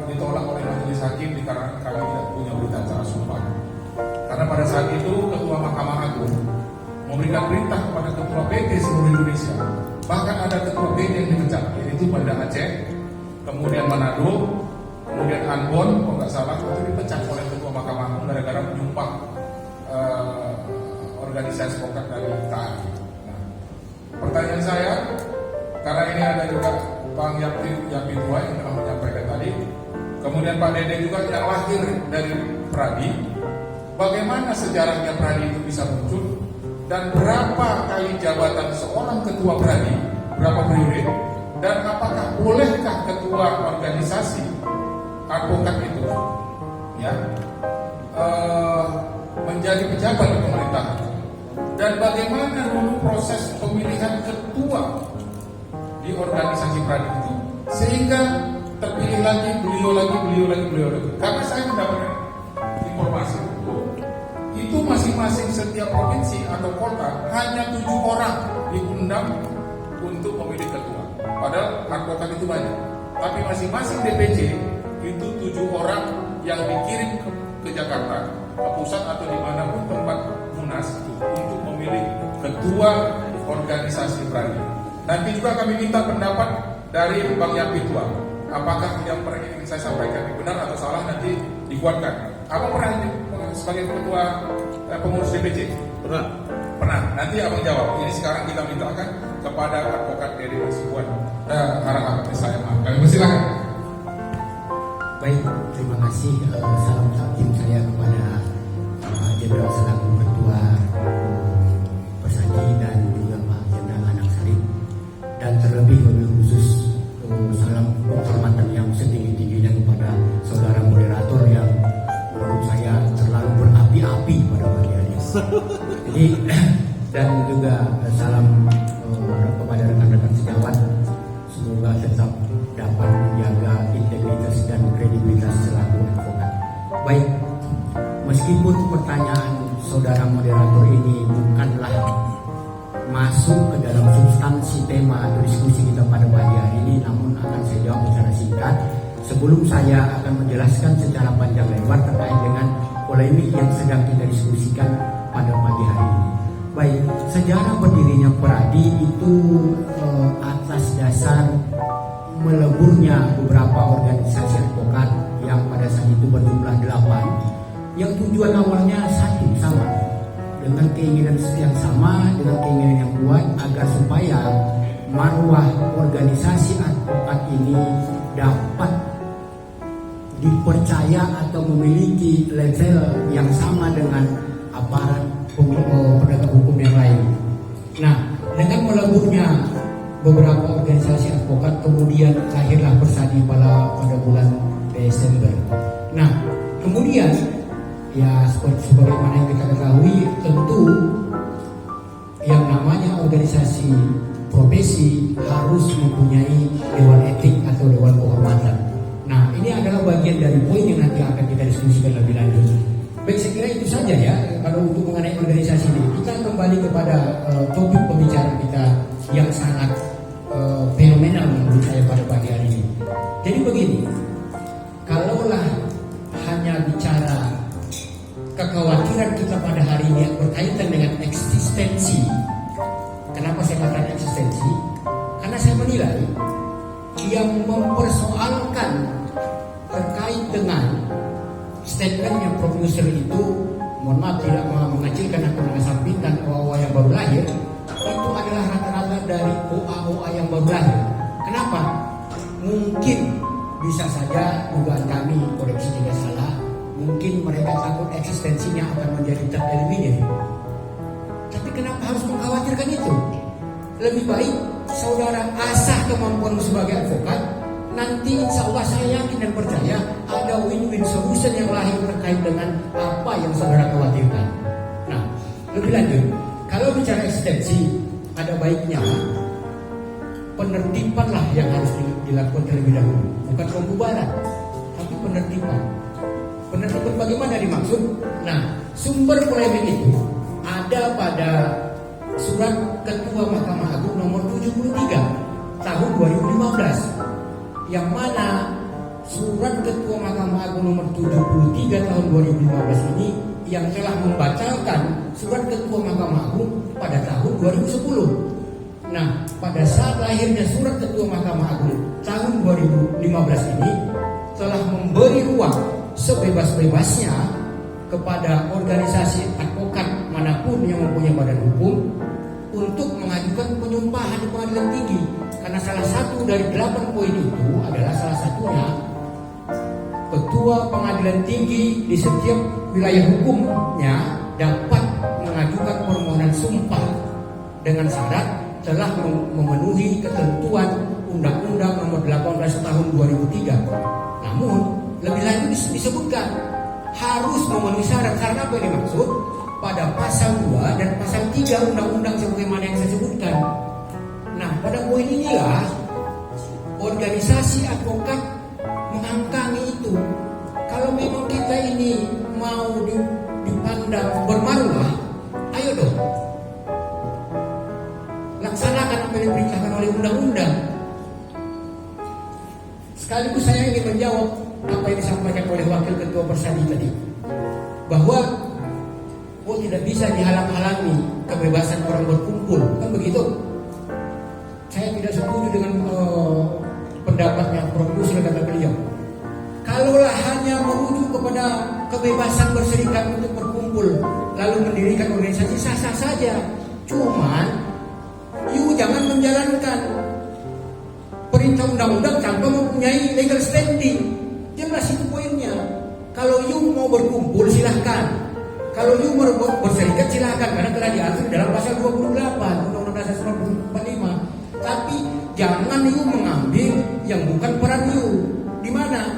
ditolak oleh majelis hakim dikarenakan kami tidak punya berita acara sumpah. Karena pada saat itu Ketua Mahkamah Agung memberikan perintah kepada Ketua PT seluruh Indonesia. Bahkan ada Ketua PT yang dipecat, yaitu Banda Aceh, kemudian Manado, kemudian Ambon, kalau nggak salah, itu dipecat oleh Ketua Mahkamah Agung gara-gara menyumpah organisasi advokat dari KAI. Nah, pertanyaan saya, karena ini ada juga Bang Yapi Tua yang telah menyampaikan tadi, kemudian Pak Dede juga yang lahir dari Pradi, bagaimana sejarahnya Pradi itu bisa muncul? Dan berapa kali jabatan seorang ketua Pradi, berapa periode, dan apakah bolehkah ketua organisasi advokat itu ya menjadi pejabat di pemerintahan, dan bagaimana dulu proses pemilihan ketua di organisasi Pradi itu sehingga terpilih lagi beliau lagi, karena saya mendapatkan informasi itu masing-masing setiap provinsi atau kota hanya 7 orang diundang untuk memilih ketua. Padahal advokat itu banyak. Tapi masing-masing DPC itu 7 orang yang dikirim ke Jakarta, ke pusat atau dimanapun tempat munas untuk memilih ketua organisasi Pradi. Nanti juga kami minta pendapat dari Bang Yapi Tua. Apakah yang ingin saya sampaikan ini benar atau salah, nanti dikuatkan. Apa pernah sebagai ketua pengurus DPC? Pernah. Nanti abang jawab. Ini sekarang kita mintakan kepada advokat Dedek Hasibuan. Harap saya kami persilakan. Baik, terima kasih. Salam takdim saya kepada Jenderal selaku Ketua Persadi dan juga Pak Jenderal Anang Sarip, dan terlebih wabil khusus salam penghormatan yang setinggi-tingginya kepada saudara moderator yang menurut saya terlalu berapi-api pada pagi hari ini. Jadi dan juga salam kepada rekan-rekan sejawat, semoga tetap dapat menjaga integritas dan kredibilitas selaku advokat. Baik, meskipun pertanyaan saudara moderator ini bukanlah masuk ke dalam substansi tema atau diskusi kita pada pagi hari ini, namun akan saya jawab secara singkat sebelum saya akan menjelaskan secara panjang lebar terkait dengan polemik yang sedang kita diskusikan pada pagi hari ini. Baik, sejarah berdirinya Pradi itu atas dasar meleburnya beberapa organisasi advokat yang pada saat itu berjumlah 8, yang tujuan awalnya satu sama, dengan keinginan yang sama, dengan keinginan yang kuat agar supaya marwah organisasi advokat ini dapat dipercaya atau memiliki level yang sama dengan aparat penegak hukum yang lain. Nah, dengan meleburnya beberapa organisasi advokat, kemudian lahirlah Persadi pada bulan Desember. Nah, kemudian ya sebagaimana yang kita ketahui, tentu yang namanya organisasi profesi harus mempunyai dewan etik atau dewan kehormatan. Nah, ini adalah bagian dari poin yang nanti akan kita diskusikan lebih lanjut. Baik, saya kira itu saja ya kalau untuk mengenai organisasi ini. Kita kembali kepada topik pembicaraan kita yang sangat fenomenal menurut saya pada pagi hari ini. Jadi begini, kalaulah hanya bicara kekhawatiran kita pada hari ini yang berkaitan dengan eksistensi. Kenapa saya katakan eksistensi? Karena saya menilai yang mempersoalkan terkait dengan statementnya Prof. Yusri itu, mohon maaf tidak mengecilkan atau mengesampingkan OA yang baru lahir, itu adalah rata-rata dari OA yang baru lahir. Kenapa? Mungkin bisa saja dugaan kami, koreksi jika salah, mungkin mereka takut eksistensinya akan menjadi tereliminir. Tapi kenapa harus mengkhawatirkan itu? Lebih baik saudara asah kemampuanmu sebagai advokat. Nanti insya Allah saya yakin dan percaya ada win-win solution yang lahir terkait dengan apa yang saudara khawatirkan. Nah, lebih lanjut, kalau bicara eksistensi, ada baiknya penertiban lah yang harus dilakukan terlebih dahulu, bukan pembubaran, tapi penertiban. Penertiban bagaimana dimaksud? Nah, sumber polemik itu ada pada surat Ketua Mahkamah Agung nomor 73 tahun 2015, yang mana surat Ketua Mahkamah Agung nomor 73 tahun 2015 ini yang telah membatalkan surat Ketua Mahkamah Agung pada tahun 2010. Nah, pada saat lahirnya surat Ketua Mahkamah Agung tahun 2015 ini telah memberi ruang sebebas-bebasnya kepada organisasi advokat manapun yang mempunyai badan hukum untuk mengajukan penyumpahan di pengadilan tinggi. Karena salah satu dari 8 poin itu adalah salah satunya ketua pengadilan tinggi di setiap wilayah hukumnya dapat mengajukan permohonan sumpah dengan syarat telah memenuhi ketentuan Undang-Undang Nomor 18 Tahun 2003. Namun lebih lanjut disebutkan harus memenuhi syarat. Karena apa yang dimaksud? Pada pasal 2 dan pasal 3 undang-undang sebagaimana yang saya sebutkan. Nah, pada poin inilah organisasi advokat mengangkangi itu. Kalau memang kita ini mau dipandang bermaruah, ayo dong laksanakan apa yang diperintahkan oleh undang-undang. Sekaligus saya ingin menjawab apa yang disampaikan oleh Wakil Ketua Persadi tadi, bahwa tidak bisa dihalang-halangi kebebasan orang berkumpul, kan begitu? Saya tidak setuju dengan pendapatnya Prof. Yusri, kata beliau. Kalaulah hanya merujuk kepada kebebasan berserikat untuk berkumpul, lalu mendirikan organisasi, sah-sah saja. Cuman, you jangan menjalankan perintah undang-undang tanpa mempunyai legal standing. Jelas itu poinnya. Kalau you mau berkumpul, silahkan. Kalau you mau berserikat, silahkan. Karena telah diatur dalam pasal 28 Undang-Undang Dasar 1945. Tapi jangan you mengambil yang bukan peran you. Di mana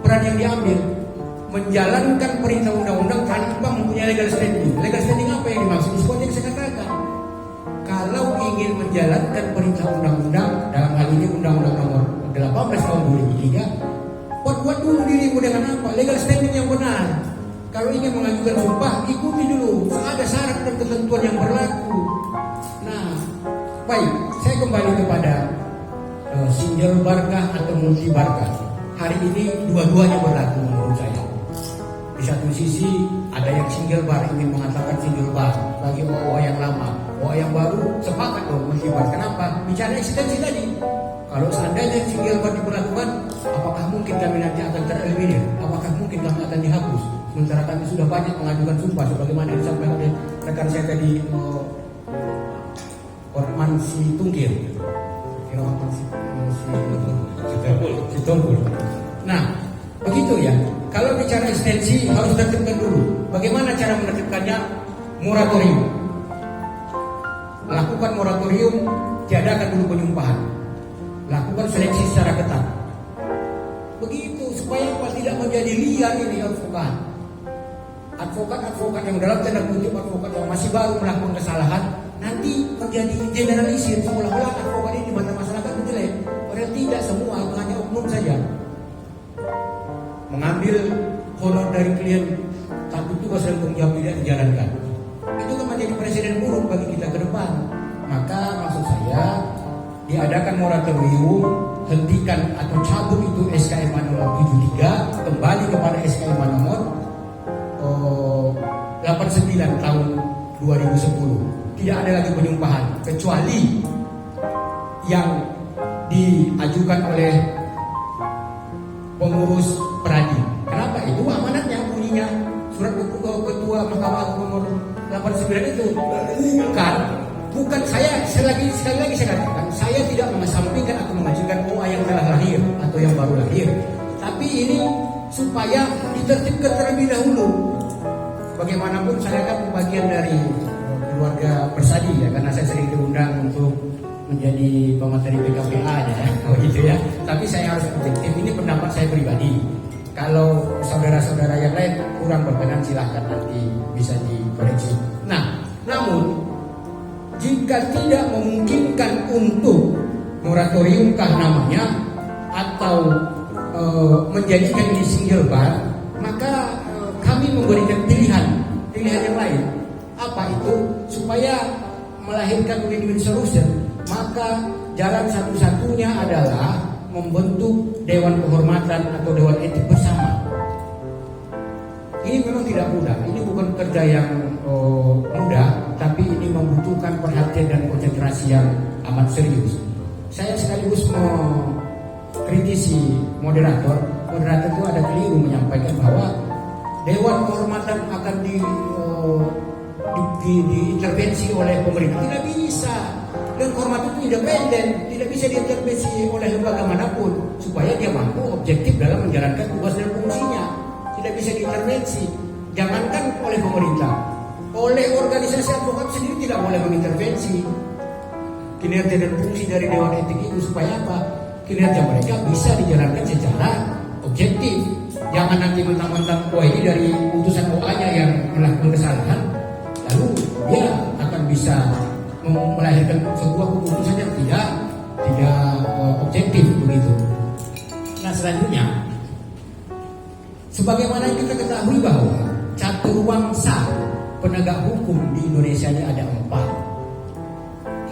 peran yang diambil? Menjalankan perintah undang-undang tanpa mempunyai legal standing. Legal standing apa yang dimaksud? Seperti yang saya katakan. Kalau ingin menjalankan perintah undang-undang, dalam hal ini Undang-Undang Nomor 18 Tahun 2003, buat dulu dirimu dengan apa? Legal standing yang benar. Kalau ingin mengajukan sumpah, ikuti dulu. Ada syarat dan ketentuan yang berlaku. Nah, baik, saya kembali kepada single barkah atau multi barkah. Hari ini dua-duanya berlaku menurut saya. Di satu sisi ada yang single bar, ingin mengatakan single bar bagi OA yang lama. OA yang baru sepakat dong multi bar. Kenapa? Bicara eksistensi tadi. Kalau seandainya single bar diberlakukan, apakah mungkin kami nanti akan tereliminir? Apakah mungkin kami akan dihapus? Sementara kami sudah banyak mengajukan sumpah sebagaimana yang disampaikan oleh rekan saya tadi, Orman Situngkir. Situngkir. Nah, begitu ya. Kalau bicara ekstensi harus tertibkan dulu. Bagaimana cara menertibkannya? Moratorium. Lakukan moratorium, tiadakan dulu penyumpahan. Lakukan seleksi secara ketat. Begitu supaya tidak menjadi liar ini advokat. Advokat-advokat yang dalam tanda kutip advokat yang masih baru melakukan kesalahan nanti menjadi generalisir, seolah-olah advokat ini di mata masyarakat itu jelek. Padahal tidak, semua hanya oknum saja. Mengambil honor dari klien, tapi tugas dan tanggung jawab tidak dijalankan. Itu kan menjadi presiden buruk bagi kita ke depan. Maka maksud saya diadakan moratorium, hentikan atau cabut itu SK MA nomor 73, kembali kepada SK MA nomor 89 tahun 2010. Tidak ada lagi penyumpahan kecuali yang diajukan oleh pengurus peradi. Kenapa? Itu amanatnya bunyinya surat ketua Mahkamah Agung nomor 89 itu. Bukan saya sekali lagi saya katakan, saya tidak mengesampingkan atau mengajukan OA yang telah lahir atau yang baru lahir. Tapi ini supaya ditertibkan terlebih dahulu. Bagaimanapun saya kan bagian dari keluarga Persadi ya, karena saya sering diundang untuk menjadi pemateri PKPA ya, gitu ya. Tapi saya harus objektif, ini pendapat saya pribadi. Kalau saudara-saudara yang lain kurang berkenan silahkan nanti bisa dikoreksi. Nah, namun jika tidak memungkinkan untuk moratoriumkah namanya atau menjadikan ini single bar, maka kami memberikan pilihan yang lain. Apa itu? Supaya melahirkan win-win solution, maka jalan satu-satunya adalah membentuk Dewan Kehormatan atau Dewan Etik bersama. Ini memang tidak mudah, ini bukan kerja yang mudah, tapi ini membutuhkan perhatian dan konsentrasi yang amat serius. Saya sekaligus mengkritisi moderator itu ada keliru menyampaikan bahwa Dewan Kehormatan akan diintervensi oleh pemerintah. Tidak bisa. Dewan Kehormatan itu independen, tidak bisa diintervensi oleh lembaga manapun supaya dia mampu objektif dalam menjalankan tugas dan fungsinya. Tidak bisa diintervensi. Jangankan oleh pemerintah, oleh organisasi advokat sendiri tidak boleh mengintervensi kinerja dan fungsi dari Dewan Etik itu. Supaya apa? Kinerja mereka bisa dijalankan secara objektif. Jangan nanti mentang-mentang ini dari putusan OA-nya yang melakukan kesalahan, lalu dia akan bisa melahirkan sebuah keputusan yang tidak objektif begitu. Nah, selanjutnya, sebagaimana kita ketahui bahwa caturwangsa penegak hukum di Indonesia ini ada 4.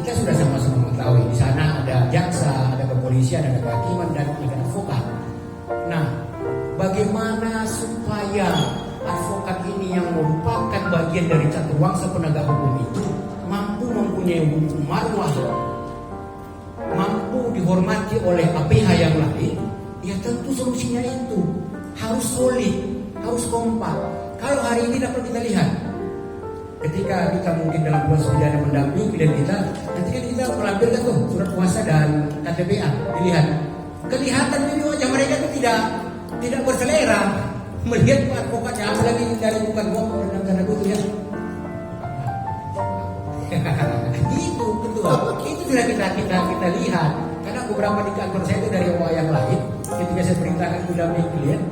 Kita sudah sama-sama mengetahui di sana ada jaksa, ada kepolisian, ada kehakiman, dan ada advokat. Nah, bagaimana supaya advokat ini yang merupakan bagian dari caturwangsa penegak hukum itu mampu mempunyai hukum marwah, mampu dihormati oleh APH yang lain? Ya tentu solusinya itu harus solid, harus kompak. Kalau hari ini dapat kita lihat, ketika kita mungkin dalam proses pidana mendampingi klien kita, nanti kan kita melampirkan tuh surat kuasa dan KTPA, dilihat, kelihatan ini wajah mereka itu tidak berselera melihat advokatnya, apalagi dari bukan bohong dalam tanda kutip ya. Itu ketua, itu sudah kita lihat. Karena beberapa di kantor saya itu dari OA yang lain, ketika saya perintahkan mendampingi klien,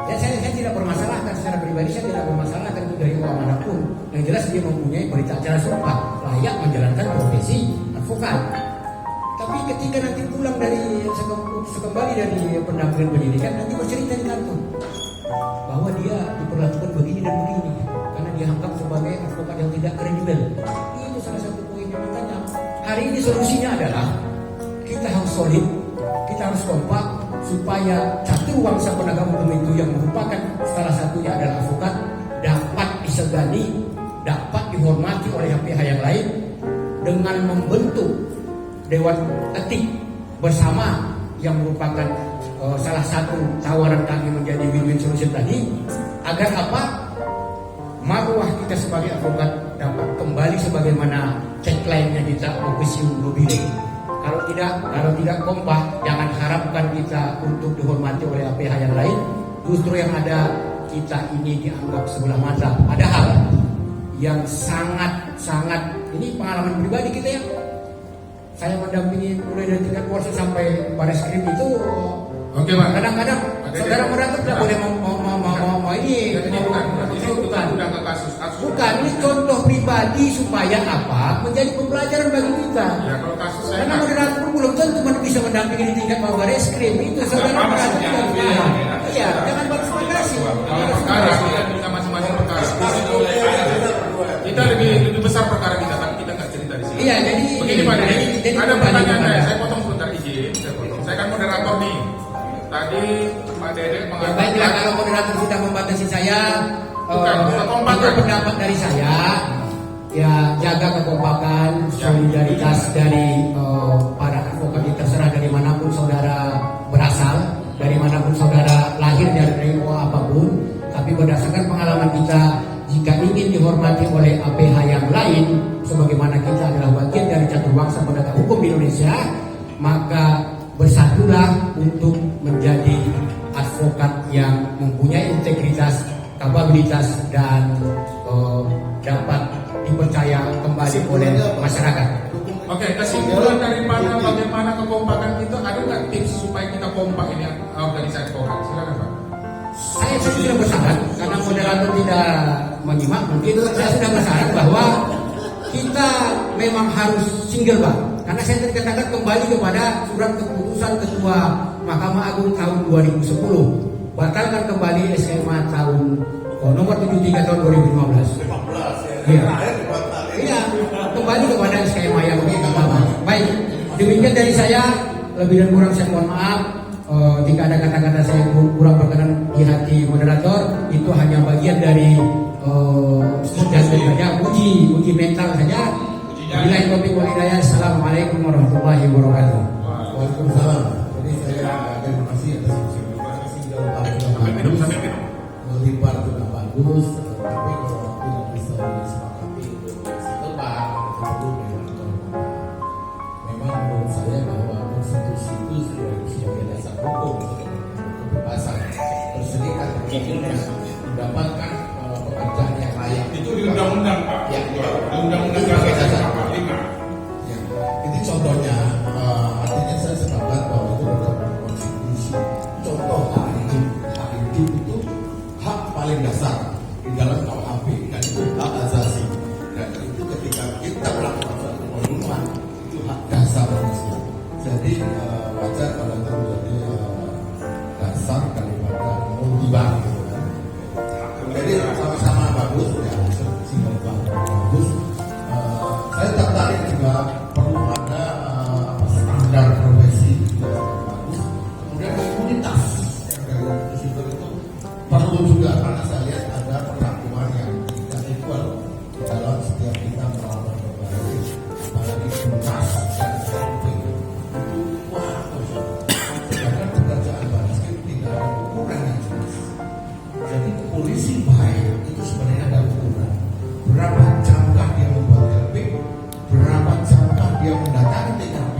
ya saya tidak bermasalahkan secara pribadi, saya tidak bermasalahkan itu dari OA manapun. Yang jelas dia mempunyai berita acara sumpah layak menjalankan profesi advokat. Tapi ketika nanti pulang dari sekembali dari pendampingan penyidikan, nanti bercerita di kantor bahwa dia diperlakukan begini dan begini karena dianggap sebagai advokat yang tidak kredibel. Itu salah satu poin yang makanya hari ini solusinya adalah kita harus solid, kita harus kompak supaya caturwangsa penegak hukum itu yang merupakan salah satunya adalah advokat dapat disegani, dapat dihormati oleh pihak yang lain dengan membentuk Dewan Etik bersama yang merupakan salah satu tawaran kami menjadi win-win solution tadi, agar apa? Marwah kita sebagai advokat dapat kembali sebagaimana tagline-nya kita Officium Nobile. Kalau tidak kompak, jangan harapkan kita untuk dihormati oleh pihak yang lain. Justru yang ada kita ini dianggap sebelah mata. Padahal yang sangat ini pengalaman pribadi kita ya. Saya mendampingi mulai dari tingkat polisi sampai Bareskrim itu. Oke, Pak. Kadang-kadang saudara moderator tidak boleh mau ini. sudah ke kasus. Bukan, ini contoh pribadi supaya apa? Menjadi pembelajaran bagi kita. Ya kalau kasus saya Karena moderator pun belum tentu bisa mendampingi di tingkat Barreskrim. Itu saudara merasa tidak paham. Iya, jangan basa-basi. kalau perkara kita masing-masing perkara. Kita lebih besar perkara kita, tapi kita nggak cerita di sini. Iya, jadi Begini Pak Dede, jadi ada kembali pertanyaan kepada- saya potong sebentar izin, saya potong. Saya kan moderator nih. Tadi Pak Dede Ya mengatakan baiklah, kalau moderator sudah membatasi saya, Bukan kekompakan. itu pendapat dari saya. Ya, jaga kekompakan, solidaritas dari para advokat, terserah dari manapun saudara berasal, dari manapun saudara lahir dari apapun. Tapi berdasarkan pengalaman kita, jika ingin dihormati oleh APH yang lain, sebagaimana kita adalah bagian dari catur bangsa penegak hukum di Indonesia, maka bersatulah untuk menjadi advokat yang mempunyai integritas, kapabilitas, dan dapat dipercaya kembali oleh masyarakat. Oke, kesimpulan daripada bagaimana kekompakan kita, ada nggak tips supaya kita kompak ini organisasi advokat? Silakan Pak. Saya sudah bersyarat, karena moderator tidak menyimak, mungkin saya sudah bersyarat bahwa kita memang harus single Pak. Karena saya tadi katakan kembali kepada surat keputusan Ketua Mahkamah Agung tahun 2010, batalkan kembali SMA tahun nomor 73 tahun 2015. Iya. Iya, kembali kepada skema yang lama. Baik, demikian dari saya. Lebih dan kurang saya mohon maaf. Jika ada kata-kata saya kurang berkenan di hati moderator, itu hanya bagian dari saja, uji mental saja. Wabillahi taufiq wal hidayah. Assalamualaikum warahmatullahi wabarakatuh. Waalaikumsalam. Jadi saya terima kasih atas kesempatan melibat sudah bagus, tapi kalau tidak bisa disepakati untuk setelah tersebut memang menurut saya bahwa konstitusi itu sebagai dasar hukum kebebasan berserikat mendapatkan pekerjaan yang layak. Itu di undang-undang Pak. Ya, Di undang-undang sebagai dasar 45. Ya, itu contohnya, artinya saya sepakat bahwa itu berdasarkan konstitusi. Contoh hak hidup itu hak paling dasar di dalam KUHP, dan itu hak asasi. Dan itu ketika kita melakukan suatu pembunuhan, itu hak dasar manusia. Jadi wajar kalau itu menjadi dasar daripada motivasi. Gitu kan. Jadi sama-sama bagus ya, single bagus. Saya tertarik juga perlu ada standar profesi juga bagus. Kemudian komunitas yang dari institusi itu perlu juga, karena saya lihat ada perlakuan yang tidak equal dalam setiap kita melakukan berbagai, apalagi tuntas dan samping itu wah sedangkan pekerjaan Barreskrim tidak ada ukuran yang jelas. Jadi polisi baik itu sebenarnya ada ukuran. Berapa jamkah dia membuat LP, berapa jamkah dia mendatangi TKP,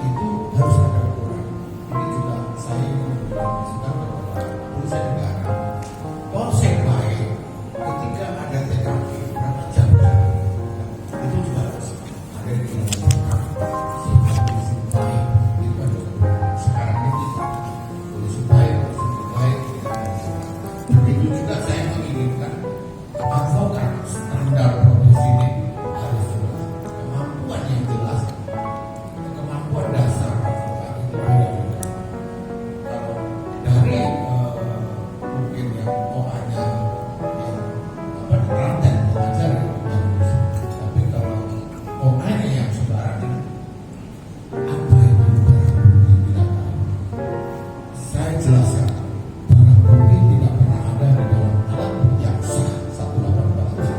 itu harus ada ukuran. Ini juga saya ingin memberikan masukan kepada polisi negara. Polsek baik ketika ada TKP berapa jam itu juga harus ada di dalam polisi baik. Itu kan sekarang ini polisi baik, begitu juga saya menginginkan advokat standar profesi ini harus jelas, kemampuan yang jelas, kemampuan dasar advokat itu beda-beda. Kalau dari mungkin yang OA-nya yang telaten mengajar bagus, tapi kalau OA-nya yang sembarangan, apa itu barang bukti tidak tahu. Saya jelaskan, barang bukti tidak pernah ada di dalam alat bukti yang sah 184,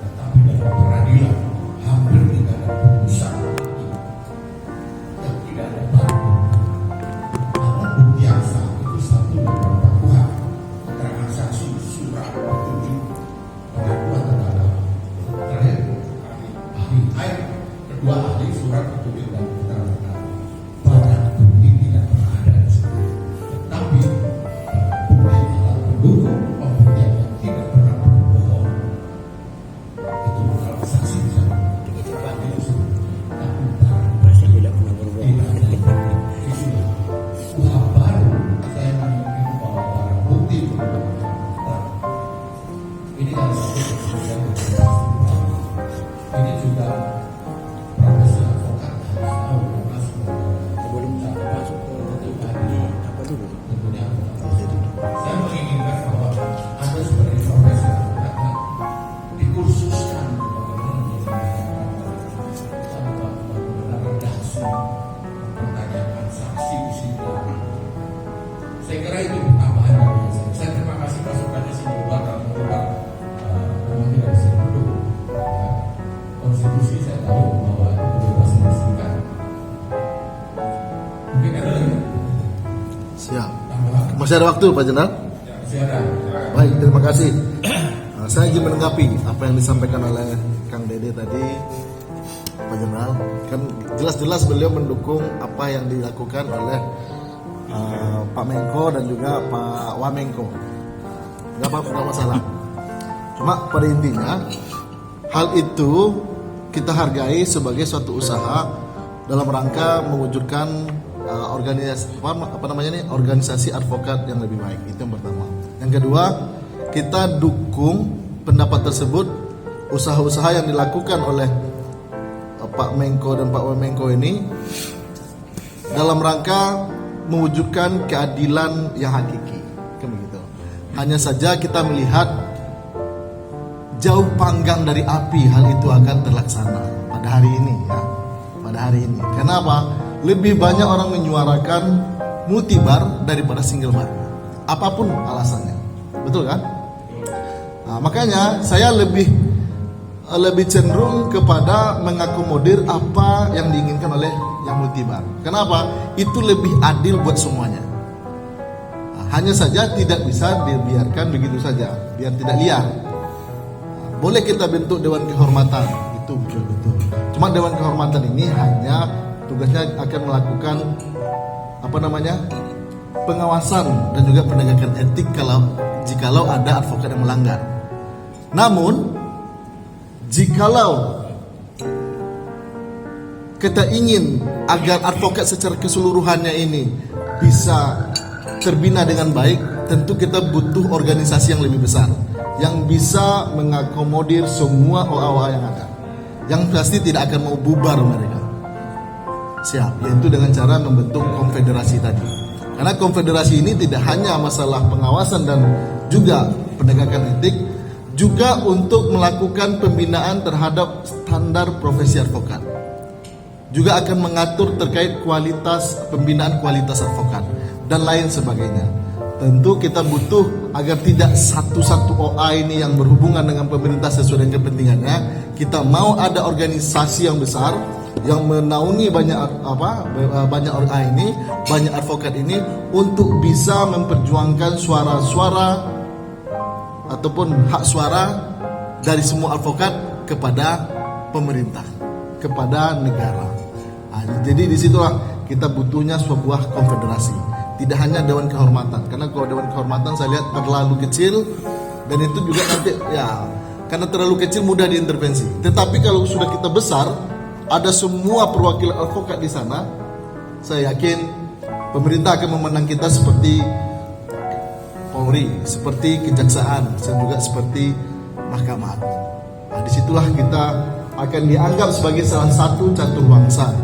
tetapi dalam peradilan hampir tidak ada putusan yang tidak ada barang bukti. Alat bukti yang sah itu 184 kuhap, keterangan saksi, surat petunjuk, pengakuan terhadap terakhir ahli air, kedua ahli surat petunjuk dan keterangan. Barang bukti tidak pernah ada di sini. Tetapi bukti alat pendukung pembuktian yang tidak pernah berbohong itu kalau saksi bisa itu tapi Masih tidak pernah berbohong. itulah kuhap baru. Saya menginginkan bahwa barang bukti sisi saya tahu bahwa itu kebebasan berserikat. Mungkin ada lagi Siap. tambahan? Masih ada waktu Pak Jenderal? Ya, masih ada. Baik, terima kasih. Saya ingin menanggapi apa yang disampaikan oleh Kang Dede tadi, Pak Jenderal. Kan jelas-jelas beliau mendukung apa yang dilakukan oleh Pak Menko dan juga Pak Wamenko. Nggak apa-apa, nggak masalah. Cuma pada intinya, hal itu kita hargai sebagai suatu usaha dalam rangka mewujudkan organisasi advokat yang lebih baik. Itu yang pertama. Yang kedua, kita dukung pendapat tersebut, usaha-usaha yang dilakukan oleh Pak Menko dan Pak Wamenko ini dalam rangka mewujudkan keadilan yang hakiki. Kan begitu. Hanya saja kita melihat jauh panggang dari api hal itu akan terlaksana pada hari ini ya. Pada hari ini. Kenapa? Lebih banyak orang menyuarakan multibar daripada single bar. Apapun alasannya. Betul kan? Nah, makanya saya lebih cenderung kepada mengakomodir apa yang diinginkan oleh yang multibar. Kenapa? Itu lebih adil buat semuanya. Nah, hanya saja tidak bisa dibiarkan begitu saja, biar tidak liar. Nah, boleh kita bentuk dewan kehormatan, itu betul-betul. Cuma dewan kehormatan ini hanya tugasnya akan melakukan pengawasan dan juga penegakan etik jikalau ada advokat yang melanggar. Namun jikalau kita ingin agar advokat secara keseluruhannya ini bisa terbina dengan baik, tentu kita butuh organisasi yang lebih besar yang bisa mengakomodir semua OA-OA yang ada, yang pasti tidak akan mau bubar mereka. Siap, yaitu dengan cara membentuk konfederasi tadi. Karena konfederasi ini tidak hanya masalah pengawasan dan juga penegakan etik, juga untuk melakukan pembinaan terhadap standar profesi advokat. Juga akan mengatur terkait kualitas pembinaan kualitas advokat dan lain sebagainya. Tentu kita butuh agar tidak satu-satu OA ini yang berhubungan dengan pemerintah sesuai dengan kepentingannya. Kita mau ada organisasi yang besar yang menaungi banyak OA ini, banyak advokat ini untuk bisa memperjuangkan suara-suara ataupun hak suara dari semua advokat kepada pemerintah, kepada negara. Nah, jadi disitulah kita butuhnya sebuah konfederasi, tidak hanya dewan kehormatan. Karena kalau dewan kehormatan saya lihat terlalu kecil dan itu juga nanti ya karena terlalu kecil mudah diintervensi. Tetapi kalau sudah kita besar, ada semua perwakilan advokat di sana, saya yakin pemerintah akan memenang kita seperti Polri, seperti kejaksaan, dan juga seperti Mahkamah Agung. Nah, disitulah kita akan dianggap sebagai salah satu catur bangsa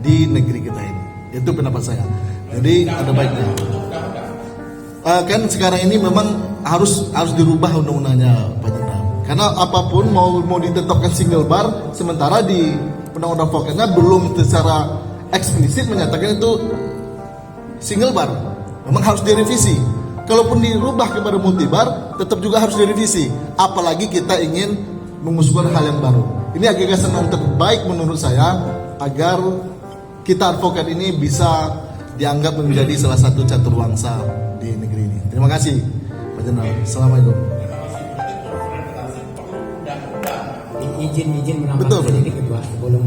di negeri kita ini. Itu pendapat saya. Jadi ada baiknya. Kan sekarang ini memang harus dirubah undang-undangnya, Pak Jenderal. Karena apapun mau ditetapkan single bar, sementara di undang-undang advokatnya belum secara eksplisit menyatakan itu single bar. Memang harus direvisi. Kalaupun dirubah kepada multibar, tetap juga harus direvisi. Apalagi kita ingin mengusulkan hal yang baru. Ini gagasan yang terbaik menurut saya agar kita advokat ini bisa dianggap menjadi salah satu catur bangsa di negeri ini. Terima kasih, Pak Jenderal. Assalamualaikum. Izin menambahkan Betul. sedikit kedua sebelum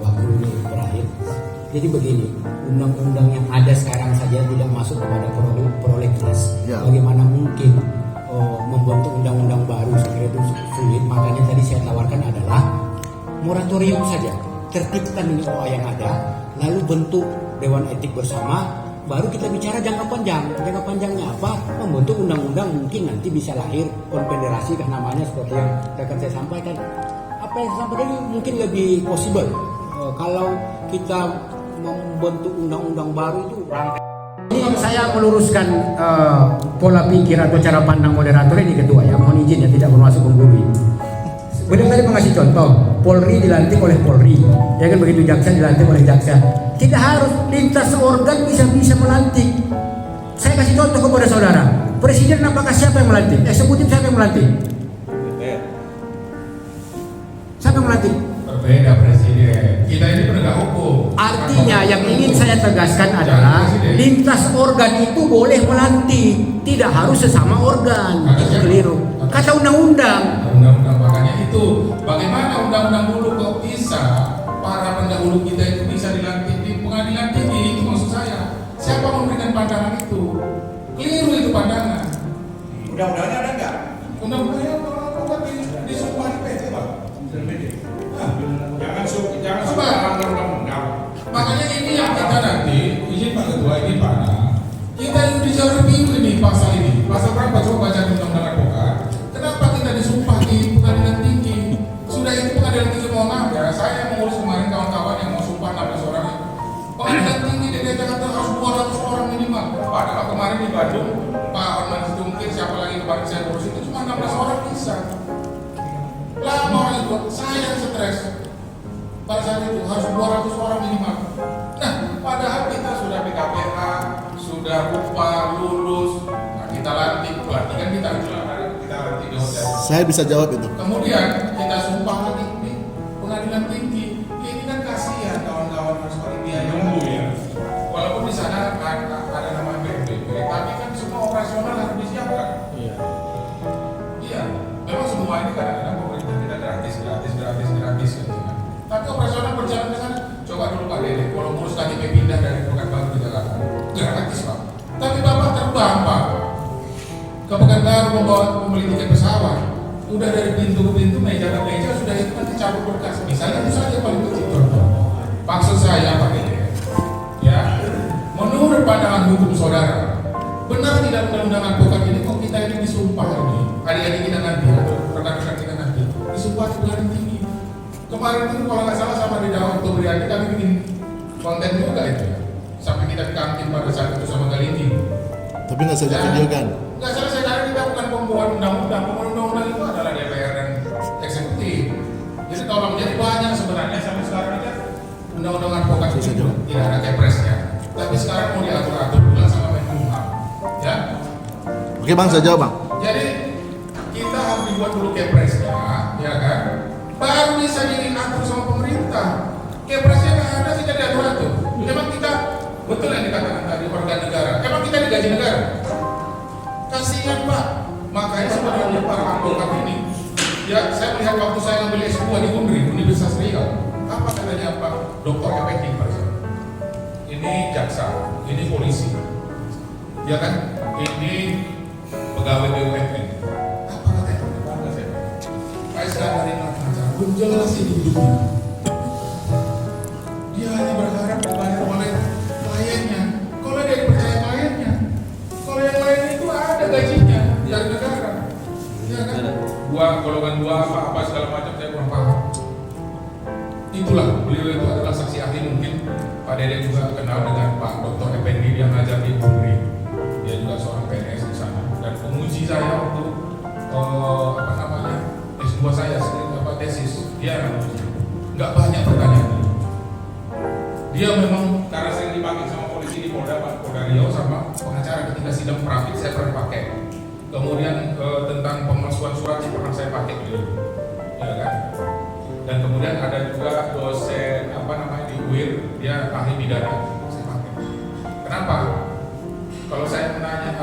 waktu ini berakhir. Jadi begini, undang-undang yang ada sekarang saja tidak masuk kepada prolegnas. Ya. Bagaimana mungkin membentuk undang-undang baru? Saya kira itu sulit. Makanya tadi saya tawarkan adalah moratorium saja. Tertibkan ini OA yang ada, lalu bentuk dewan etik bersama, baru kita bicara jangka panjang. Jangka panjangnya apa? Membentuk undang-undang, mungkin nanti bisa lahir konfederasi kan namanya, seperti yang akan saya sampaikan. Apa yang saya sampaikan ini mungkin lebih possible. Kalau kita membentuk undang-undang baru itu rangka. Ini saya meluruskan pola pikir atau cara pandang moderator ini ketua ya. Mohon izin ya, tidak bermaksud menggurui. Beliau tadi mengasih contoh, Polri dilantik oleh Polri, ya kan begitu, jaksa dilantik oleh jaksa. Tidak harus lintas organ bisa melantik. Saya kasih contoh kepada saudara, presiden apakah siapa yang melantik? Eksekutif siapa yang melantik? Siapa yang melantik? Berbeda Presiden. Kita ini penegak hukum. Artinya yang ingin saya tegaskan adalah lintas organ itu boleh melantik, tidak harus sesama organ. Itu keliru. Kata undang-undang. Undang-undang makanya itu. Bagaimana undang-undang dulu kok bisa para pendahulu kita itu bisa dilantik di pengadilan tinggi? Itu maksud saya. Siapa memberikan pandangan itu? Keliru itu pandangan. Undang-undangnya ada nggak? Undang-undangnya kalau disumpah di PT, Pak. Jangan suka melanggar undang-undang. Makanya ini yang kita nanti, izin Pak Ketua, ini Pak, kita judicial review ini pasal ini. Pasal berapa? Coba baca di undang-undang advokat. Kenapa kita disumpah di pengadilan tinggi? Sudah itu pengadilan tinggi, mohon maaf ya, saya mengurus kemarin kawan-kawan yang mau sumpah 16 orang. Pengadilan tinggi di Jakarta harus 200 orang minimal. Padahal kemarin di Bandung, Pak Orman Situmkir, siapa lagi kemarin saya urus itu cuma 16 orang bisa. Lama orang itu, saya yang stres. Pada saat itu harus 200 orang minimal. Nah, padahal kita sudah PKPA, sudah upah, lulus, nah kita lantik, pelantikan kita lantik di hotel. Saya bisa jawab itu. Kemudian kita sumpah lagi di pengadilan tinggi. Ini kan kasihan kawan-kawan harus pakai biaya dulu ya. Walaupun di sana ada nama PSBB, tapi kan semua operasional harus disiapkan. Iya. Memang semua ini kadang-kadang pemerintah kita gratis gitu kan. Tapi operasional berjalan ke sana. Coba dulu Pak Dede, kalau ngurus KTP pindah dari Pekanbaru ke Jakarta, gratis Pak. Tapi Bapak terbang Pak ke Pekanbaru membawa membeli tiket pesawat. Udah dari pintu ke pintu, meja ke meja, sudah itu nanti cabut berkas. Misalnya itu saja paling kecil contoh. Maksud saya Pak Dede, ya, menurut pandangan hukum saudara, benar tidak undang-undang advokat ini kok kita ini disumpah ini, adik-adik kita nanti atau rekan-rekan kita nanti disumpah di pengadilan tinggi. Kemarin itu kalau nggak salah sama di Dawan Tobriani kami bikin konten juga itu ya. Sampai kita di kantin pada saat itu sama Galini. Tapi nggak saja video kan? Nggak salah saya karena kita bukan pembuat undang-undang. Pembuat undang-undang itu adalah DPR dan eksekutif. Jadi tolong, jadi banyak sebenarnya sampai sekarang aja undang-undang advokat itu tidak ada kepresnya. Tapi sekarang mau diatur-atur pula sama Menkumham. Ya. Oke Bang, saya jawab Bang. Jadi kita harus dibuat dulu kepresnya, ya kan? Baru bisa diatur sama pemerintah. Kepresnya nggak ada, kita diatur-atur. Memang kita betul yang dikatakan tadi organ negara. Emang kita digaji negara? Kasihan Pak. Makanya sebenarnya para advokat ini, ya saya melihat waktu saya ngambil S2 di UNRI, Universitas Riau. Apa katanya Pak Dr. Effendi ini jaksa, ini polisi, ya kan? Ini pegawai BUMN. Apa katanya? Pak Iskandar ini belum jelas ini hidupnya. Dia hanya berharap dibayar oleh kliennya. Kalau dia dipercaya kliennya, kalau yang lain itu ada gajinya dari negara, ya kan? Golongan dua apa segala macam saya kurang paham. Itulah beliau itu adalah saksi ahli, mungkin Pak Dede juga kenal dengan Pak Dr. Effendi yang ngajar di UNRI. Dia juga seorang PNS di sana dan penguji saya untuk S2 saya tesis. Dia nggak banyak pertanyaan. Dia memang karena sering dipakai sama polisi di Polda Riau sama pengacara ketika sidang prapit saya pernah pakai. Kemudian tentang pemalsuan surat pernah saya pakai dulu, ya kan? Dan kemudian ada juga dosen di UIR, dia ahli pidana, saya pakai. Kenapa? Kalau saya menanya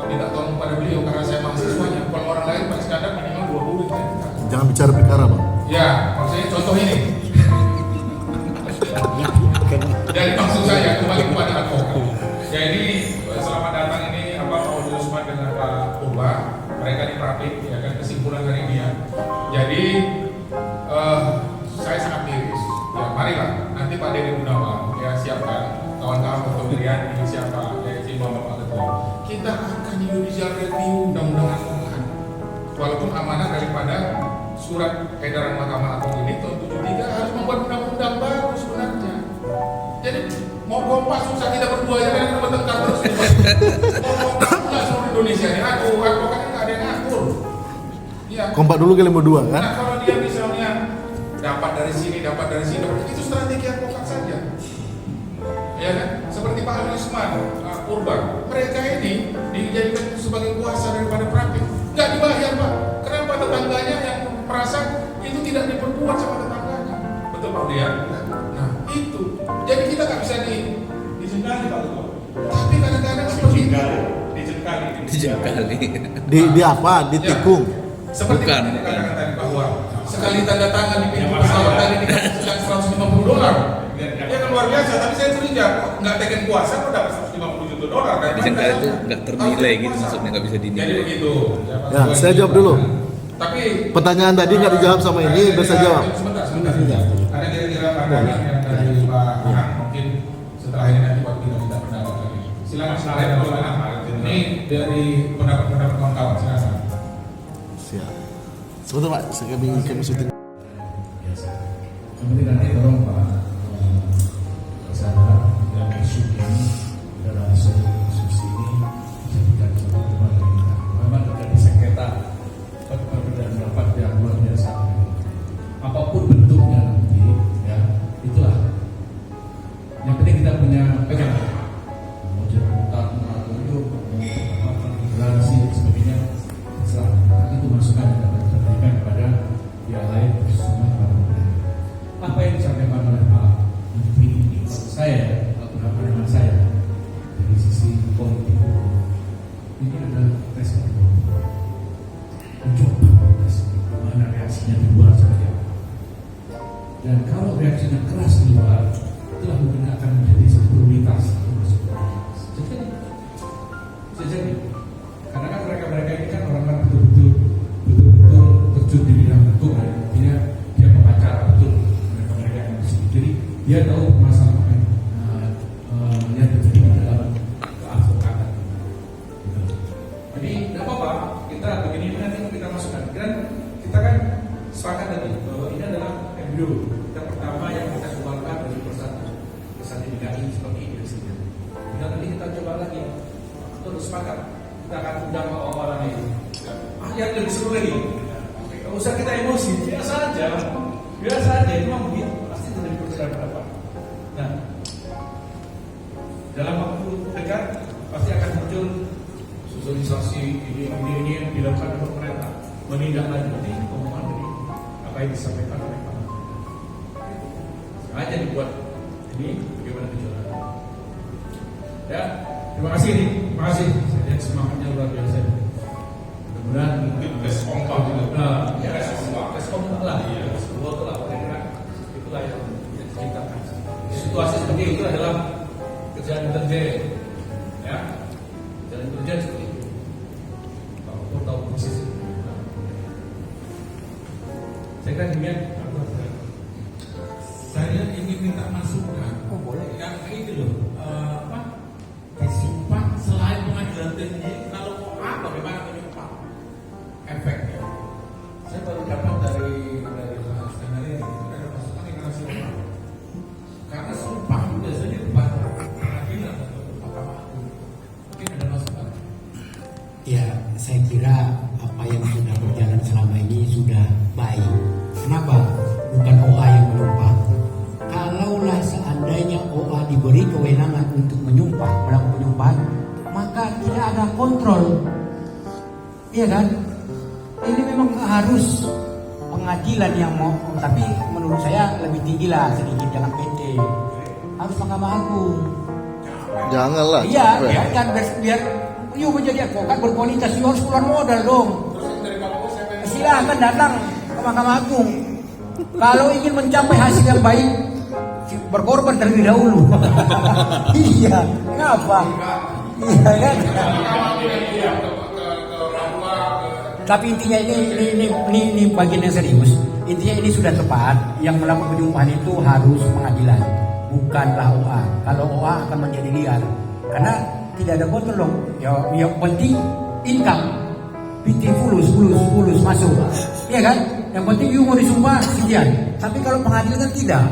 minta tolong pada beliau karena saya mahasiswanya. Kalau orang lain Pak Iskandar minimal 20 saya minta. Jangan bicara perkara Bang. Ya, maksudnya contoh ini. Jadi maksud saya kembali kepada advokat. Ya ini selamat datang ini Pak Usman dengan Pak Purba. Mereka di Prapit, ya kan, kesimpulan hari ini ya. Jadi saya sangat miris. Ya marilah nanti Pak Dede Gunawan ya siapkan kawan-kawan Kementerian ini siapa ya izin Bapak Ketua. Kita akan judicial review undang-undang advokat. Walaupun amanah daripada surat edaran Mahkamah Agung ini tahun 73 harus membuat undang-undang baru sebenarnya. Jadi mau kompas susah kita berdua ya kan kita bertengkar terus. Mau kompas nggak seluruh Indonesia ini, advokat nggak ada yang ngatur. Ya. Kompak dulu kalian berdua kan? Nah kalau dia misalnya dapat dari sini, itu strategi advokat saja. Ya kan? Seperti Pak Usman, Purba, mereka ini dijadikan sebagai kuasa daripada praktik. Nggak dibayar Pak. Kenapa tetangganya yang merasa itu tidak diperlukan? berbuat sama tetangganya. Betul Pak Udi ya? Nah itu, jadi kita nggak bisa Dijengkali Pak Ketua. tapi kadang-kadang seperti itu. Dijengkali. Di apa? Ditikung. Seperti Bukan. yang katakan tadi bahwa sekali tanda tangan di pintu pesawat tadi dikasih $150. Ya kan luar biasa, tapi saya curiga kok nggak taken kuasa kok dapat $150 juta. Dijengkali itu nggak ternilai gitu, maksudnya nggak bisa Jadi dinilai. begitu. Ya, saya jawab dulu. Tapi Pertanyaan tadi nggak dijawab sama ini, bisa jawab. Sebentar. Ada kira-kira pandangan yang dari Pak Ang mungkin setelah ini nanti waktu kita minta pendapat lagi. Silakan Ini dari pendapat kawan-kawan, silakan. Siap. Sebentar Pak, kami syuting. biasa. Yang penting nanti tolong Pak Sarah dan isu ini adalah isu ini dijadikan satu tema dari kita. Memang terjadi sengketa perbedaan pendapat yang luar biasa. Apapun bentuknya nanti, ya itulah. Yang penting kita punya pegangan. Mau jadi moratorium, toleransi dan sebagainya, terserah. Itu masukan yang dapat diberikan kepada pihak lain, khususnya kepada pemerintah. Apa yang disampaikan oleh Pak Menteri ini, saya atau pandangan saya dari sisi politik ini adalah respon. Mencoba mana reaksinya di luar seperti apa. Dan kalau reaksinya keras di luar, itulah mungkin akan menjadi satu prioritas. Jadi, karena kan mereka ini kan orang-orang betul-betul terjun di bidang hukum, ya. Artinya dia pembaca betul mereka yang disini. Jadi dia tahu masalah apa yang terjadi di dalam keadvokatan. Jadi tidak apa-apa, kita begini nanti kita masukkan. Dan kita kan sepakat tadi bahwa ini adalah embrio kita pertama yang kita keluarkan dari persatu DKI seperti ini. Dan nanti kita coba lagi, terus sepakat kita akan undang orang itu. Yang lebih seru lagi, nggak usah kita emosi, biasa aja, itu memang begitu, pasti terjadi perbedaan pendapat. Nah, dalam waktu dekat pasti akan muncul sosialisasi ini yang dilakukan oleh pemerintah, menindaklanjuti omongan dari apa yang disampaikan oleh Pak Menteri. Sengaja dibuat ini bagaimana tujuannya. Ya, terima kasih nih, terima kasih. Saya lihat semangatnya luar biasa. Mudah-mudahan mungkin tes kompak juga. Nah, ya tes kompak lah. Iya, semua itu lah. Itulah yang diciptakan. Situasi seperti itu adalah kerjaan intelijen, ya. Kerjaan intelijen seperti itu. Kalau tahu persis. Saya kira demikian. Saya ingin minta masukan. Oh boleh. Yang ini loh. Disumpah selain pengadilan tinggi, kalau apa bagaimana menyumpah efeknya? Saya baru dapat dari Mas Tenari ini ada masukan yang kasih apa? Karena sumpah biasanya depan pengadilan atau Mahkamah Agung. Mungkin ada masukan. Ya, saya kira apa yang sudah berjalan selama ini sudah baik. Kenapa? Bukan OA yang menumpah. Kalaulah seandainya OA diberi kewenangan untuk menyumpah, melakukan penyumpahan, maka tidak ada kontrol. Iya kan? Ini memang harus pengadilan yang mau, tapi menurut saya lebih tinggi lah sedikit, jangan PT. Harus Mahkamah Agung. Janganlah. Iya, capek. ya kan biar you menjadi advokat berkualitas, you harus keluar modal dong. Silahkan datang ke Mahkamah Agung. Kalau ingin mencapai hasil yang baik, berkorban terlebih dahulu. Iya, kenapa? Iya kan? Tapi intinya ini bagian yang serius. Intinya ini sudah tepat. Yang melakukan penyumpahan itu harus pengadilan, bukanlah OA. Kalau OA akan menjadi liar, karena tidak ada kontrol dong. Yang penting income, PT fulus masuk. Iya kan? Yang penting you mau disumpah sekian. Tapi kalau pengadilan kan tidak.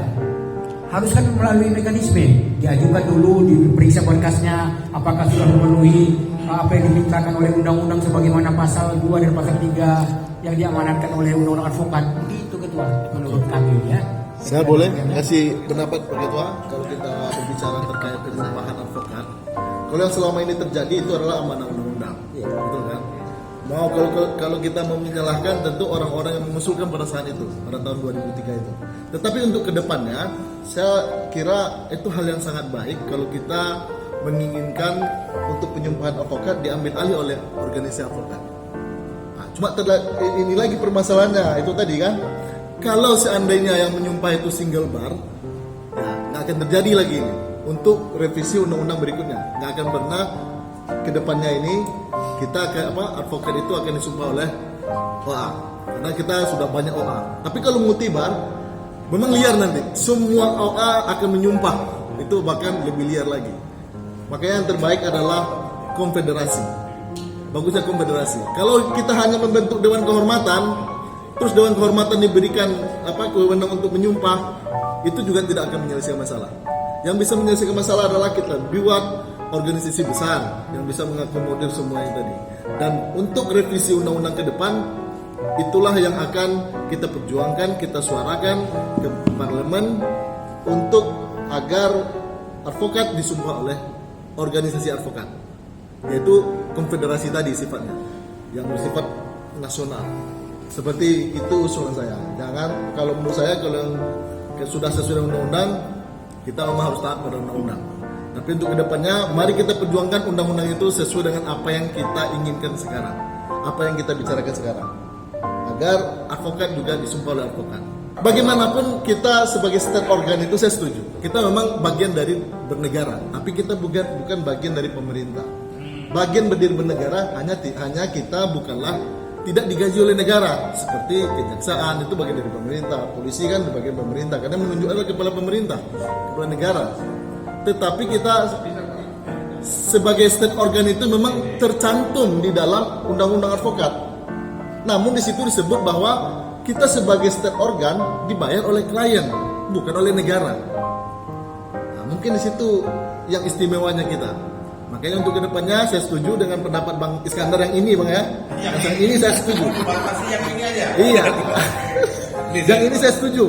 Harus kan melalui mekanisme, diajukan dulu, diperiksa berkasnya, apakah sudah memenuhi apa yang dimintakan oleh undang-undang sebagaimana pasal 2 dan pasal 3 yang diamanatkan oleh undang-undang advokat. Begitu Ketua, menurut kami ya. Saya boleh kasih pendapat Pak Ketua kalau kita berbicara terkait penyumpahan advokat. Kalau yang selama ini terjadi itu adalah amanah undang-undang, betul kan? Kalau kita mau menyalahkan tentu orang-orang yang mengusulkan pada saat itu, pada tahun 2003 itu. Tetapi untuk kedepannya, saya kira itu hal yang sangat baik kalau kita menginginkan untuk penyumpahan advokat diambil alih oleh organisasi advokat. Nah, cuma ini lagi permasalahannya itu tadi kan, kalau seandainya yang menyumpah itu single bar, ya nggak akan terjadi lagi ini. Untuk revisi undang-undang berikutnya, nggak akan pernah kedepannya ini kita advokat itu akan disumpah oleh OA karena kita sudah banyak OA. Tapi kalau multibar memang liar nanti, semua OA akan menyumpah, itu bahkan lebih liar lagi. Makanya yang terbaik adalah konfederasi. Bagusnya konfederasi. Kalau kita hanya membentuk dewan kehormatan, terus dewan kehormatan diberikan kewenangan untuk menyumpah, itu juga tidak akan menyelesaikan masalah. Yang bisa menyelesaikan masalah adalah kita buat organisasi besar yang bisa mengakomodir semuanya tadi. Dan untuk revisi undang-undang ke depan, itulah yang akan kita perjuangkan, kita suarakan ke parlemen untuk agar advokat disumpah oleh organisasi advokat, yaitu konfederasi tadi sifatnya, yang bersifat nasional. Seperti itu usulan saya. Jangan, kalau menurut saya kalau yang sudah sesuai dengan undang-undang, kita memang harus taat pada undang-undang. Tapi untuk kedepannya, mari kita perjuangkan undang-undang itu sesuai dengan apa yang kita inginkan sekarang, apa yang kita bicarakan sekarang, agar advokat juga disumpah oleh advokat. Bagaimanapun kita sebagai state organ itu saya setuju. Kita memang bagian dari bernegara, tapi kita bukan bagian dari pemerintah. Bagian berdiri bernegara hanya kita bukanlah tidak digaji oleh negara, seperti kejaksaan itu bagian dari pemerintah, polisi kan bagian pemerintah karena menunjuk adalah kepala pemerintah, kepala negara. Tetapi kita sebagai state organ itu memang tercantum di dalam undang-undang advokat. Namun di situ disebut bahwa kita sebagai state organ dibayar oleh klien, bukan oleh negara. Nah, mungkin di situ yang istimewanya kita. Makanya untuk kedepannya saya setuju dengan pendapat Bang Iskandar yang ini, Bang ya. Yang ini saya setuju. Batasi yang ini aja. Iya. Yang ini saya setuju.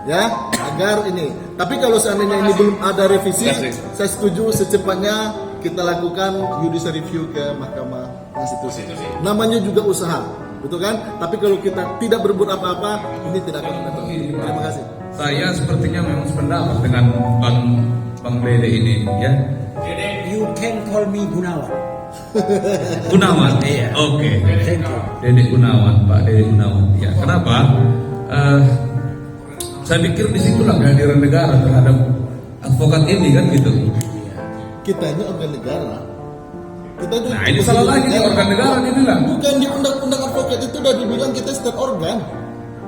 Ya, agar ini. Tapi kalau seandainya ini belum ada revisi, saya setuju secepatnya kita lakukan judicial review ke Mahkamah Konstitusi. Namanya juga usaha, betul kan? Tapi kalau kita tidak berbuat apa-apa, ini tidak akan datang. Terima kasih. Saya sepertinya memang sependapat dengan Bang Dede ini, ya. You can call me Gunawan. Gunawan, Iya. Oke. Thank you. Dede Gunawan, Pak Dede Gunawan. Ya, kenapa? Saya pikir disitulah kehadiran negara terhadap advokat ini kan gitu. Kita ini organ negara. Kita Nah ini salah lagi nih organ negara dia bilang. Bukan di undang-undang advokat itu udah dibilang kita state organ.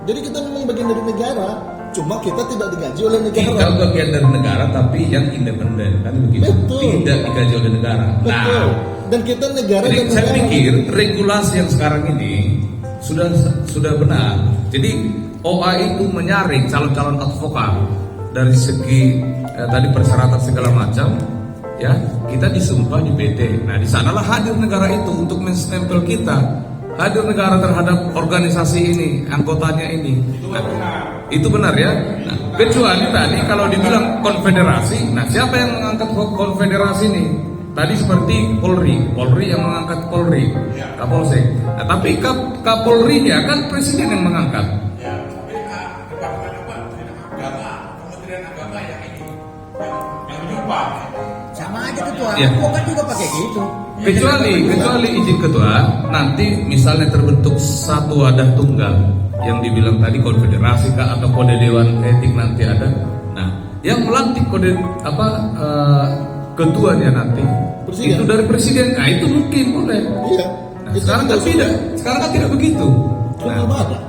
Jadi kita memang bagian dari negara. Cuma kita tidak digaji oleh negara. Kita bagian dari negara tapi yang independen kan begitu. Betul. Tidak digaji oleh negara. Betul. Nah, dan kita negara jadi dan saya negara. pikir regulasi yang sekarang ini sudah benar. Jadi OA itu menyaring calon-calon advokat dari segi tadi persyaratan segala macam, ya kita disumpah di PT. Nah di sanalah hadir negara itu untuk menstempel kita, hadir negara terhadap organisasi ini, anggotanya ini. Itu benar ya. Nah, kecuali tadi kalau dibilang konfederasi, nah siapa yang mengangkat konfederasi ini? Tadi seperti Polri yang mengangkat Polri, Kapolsek. Nah, tapi Kapolri-nya kan presiden yang mengangkat. Kementerian Agama yang ini yang menyumpah. Sama aja ketua, Iya. advokat juga pakai gitu. Kecuali izin ketua, nanti misalnya terbentuk satu wadah tunggal yang dibilang tadi konfederasi kah atau kode dewan etik nanti ada. Nah, yang melantik kode ketuanya nanti Presiden. itu dari presiden. Nah, itu mungkin boleh. Iya. Nah, sekarang kan tidak. Sekarang kan tidak begitu. Belum ada.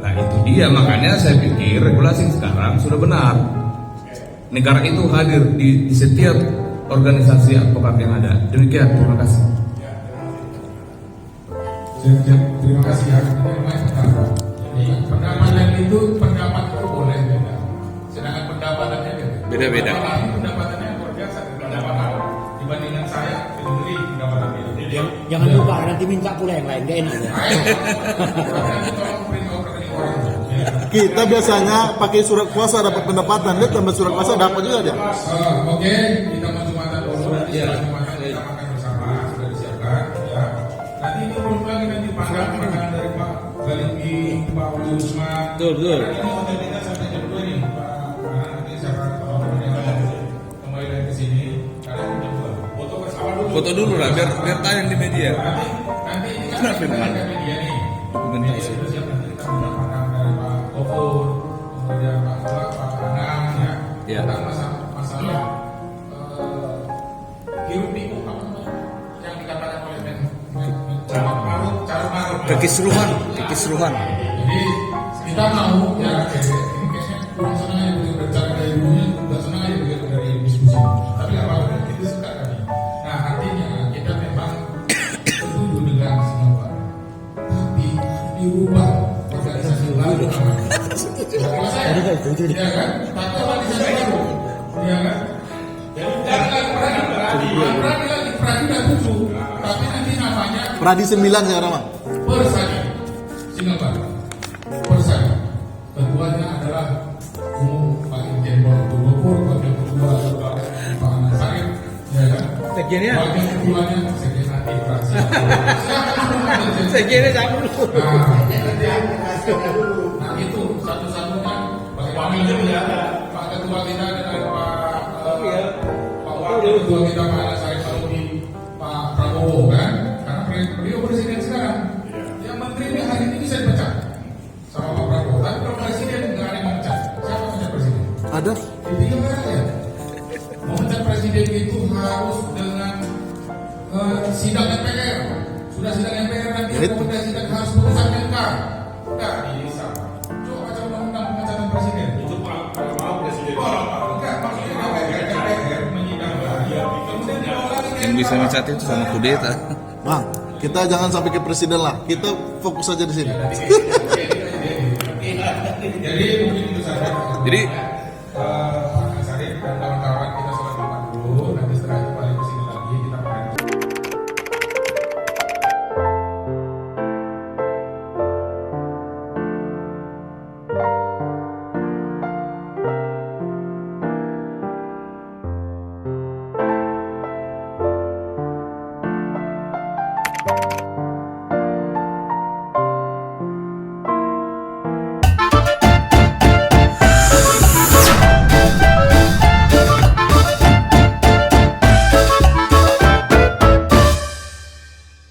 Nah, itu dia makanya saya pikir regulasi sekarang sudah benar. Negara itu hadir di setiap organisasi advokat yang ada. Demikian, terima kasih. Terima kasih ya. Jadi pendapatan itu pendapat itu boleh beda. Sedangkan pendapatannya Beda-beda. Pendapatannya luar biasa. Pendapatan dibandingkan saya sendiri pendapatan dia. Jangan lupa nanti minta pula yang lain, gak enak ya. Kita biasanya pakai surat kuasa dapat pendapatan, dia tambah surat kuasa dapat juga dia. Oke, kita mau Jumatan dulu. Nanti setelah Jumatan kita makan bersama, sudah disiapkan. Ya. Nanti ini belum lagi nanti pandangan dari Pak Galinggi, Pak Wali Usman. Betul. Karena ini hotel kita sampai jam 2 nih, Pak. Nah, nanti siapa kalau kembali dari ke sini, karena jam 2. Foto bersama dulu. Foto dulu lah, biar tayang di media. Nanti ini kan Kenapa, kita Firman? ke media nih. Dokumentasi. Media sudah siap, nanti kita minta pandangan dari Pak Gofur, kemudian Pak Sulak, Pak Anang, ya. Ya. Tentang masalah hirup pikuk apa namanya yang dikatakan oleh Carut Marut. Kekisruhan. Jadi kita mau ya ini kayaknya kurang senang ya begitu berbicara dari dulunya, nggak senang ya begitu dari diskusi. Tapi nggak apa-apa, kita suka kami. Nah artinya kita memang setuju dengan Singapura, tapi dirubah organisasi baru. Kalau saya, ya kan? Tapi organisasi baru, ya kan? Jangan berani udah 7, tapi nanti namanya Pradi 9 sekarang mah. Persani Singapura. Persani ketuanya adalah Umum Pak Irjen Pol Gofur, wakil ketua adalah Pak Anasarif, ya kan? Sekjennya? Wakil ketuanya Sekjen Anti Fraksi. Sekjennya siapa dulu? Nah itu satu-satunya bagaimana Pak Ketua kita dengan Pak Wakil Ketua kita Pak Anasarif Saluki, Pak Prabowo kan? Karena beliau presiden sekarang. Yang menteri ini hari ini bisa dipecat sama Pak Prabowo. Tapi kalau presiden nggak ada yang memecat. Siapa memecat presiden? Ada. Intinya mereka ya. Memecat presiden itu harus dengan sidang MPR. Sudah sidang MPR nanti Ya itu. kemudian sidang harus putusan MK. Enggak bisa. Coba baca undang-undang pemecatan presiden. Itu Pak presiden. Enggak, maksudnya MPR menyidang lagi. Kemudian dibawa lagi ke Yang bisa MK. mencat itu sama kudeta. Bang, kita jangan sampai ke presiden lah. Kita fokus aja di sini. Jadi mungkin itu saja. Jadi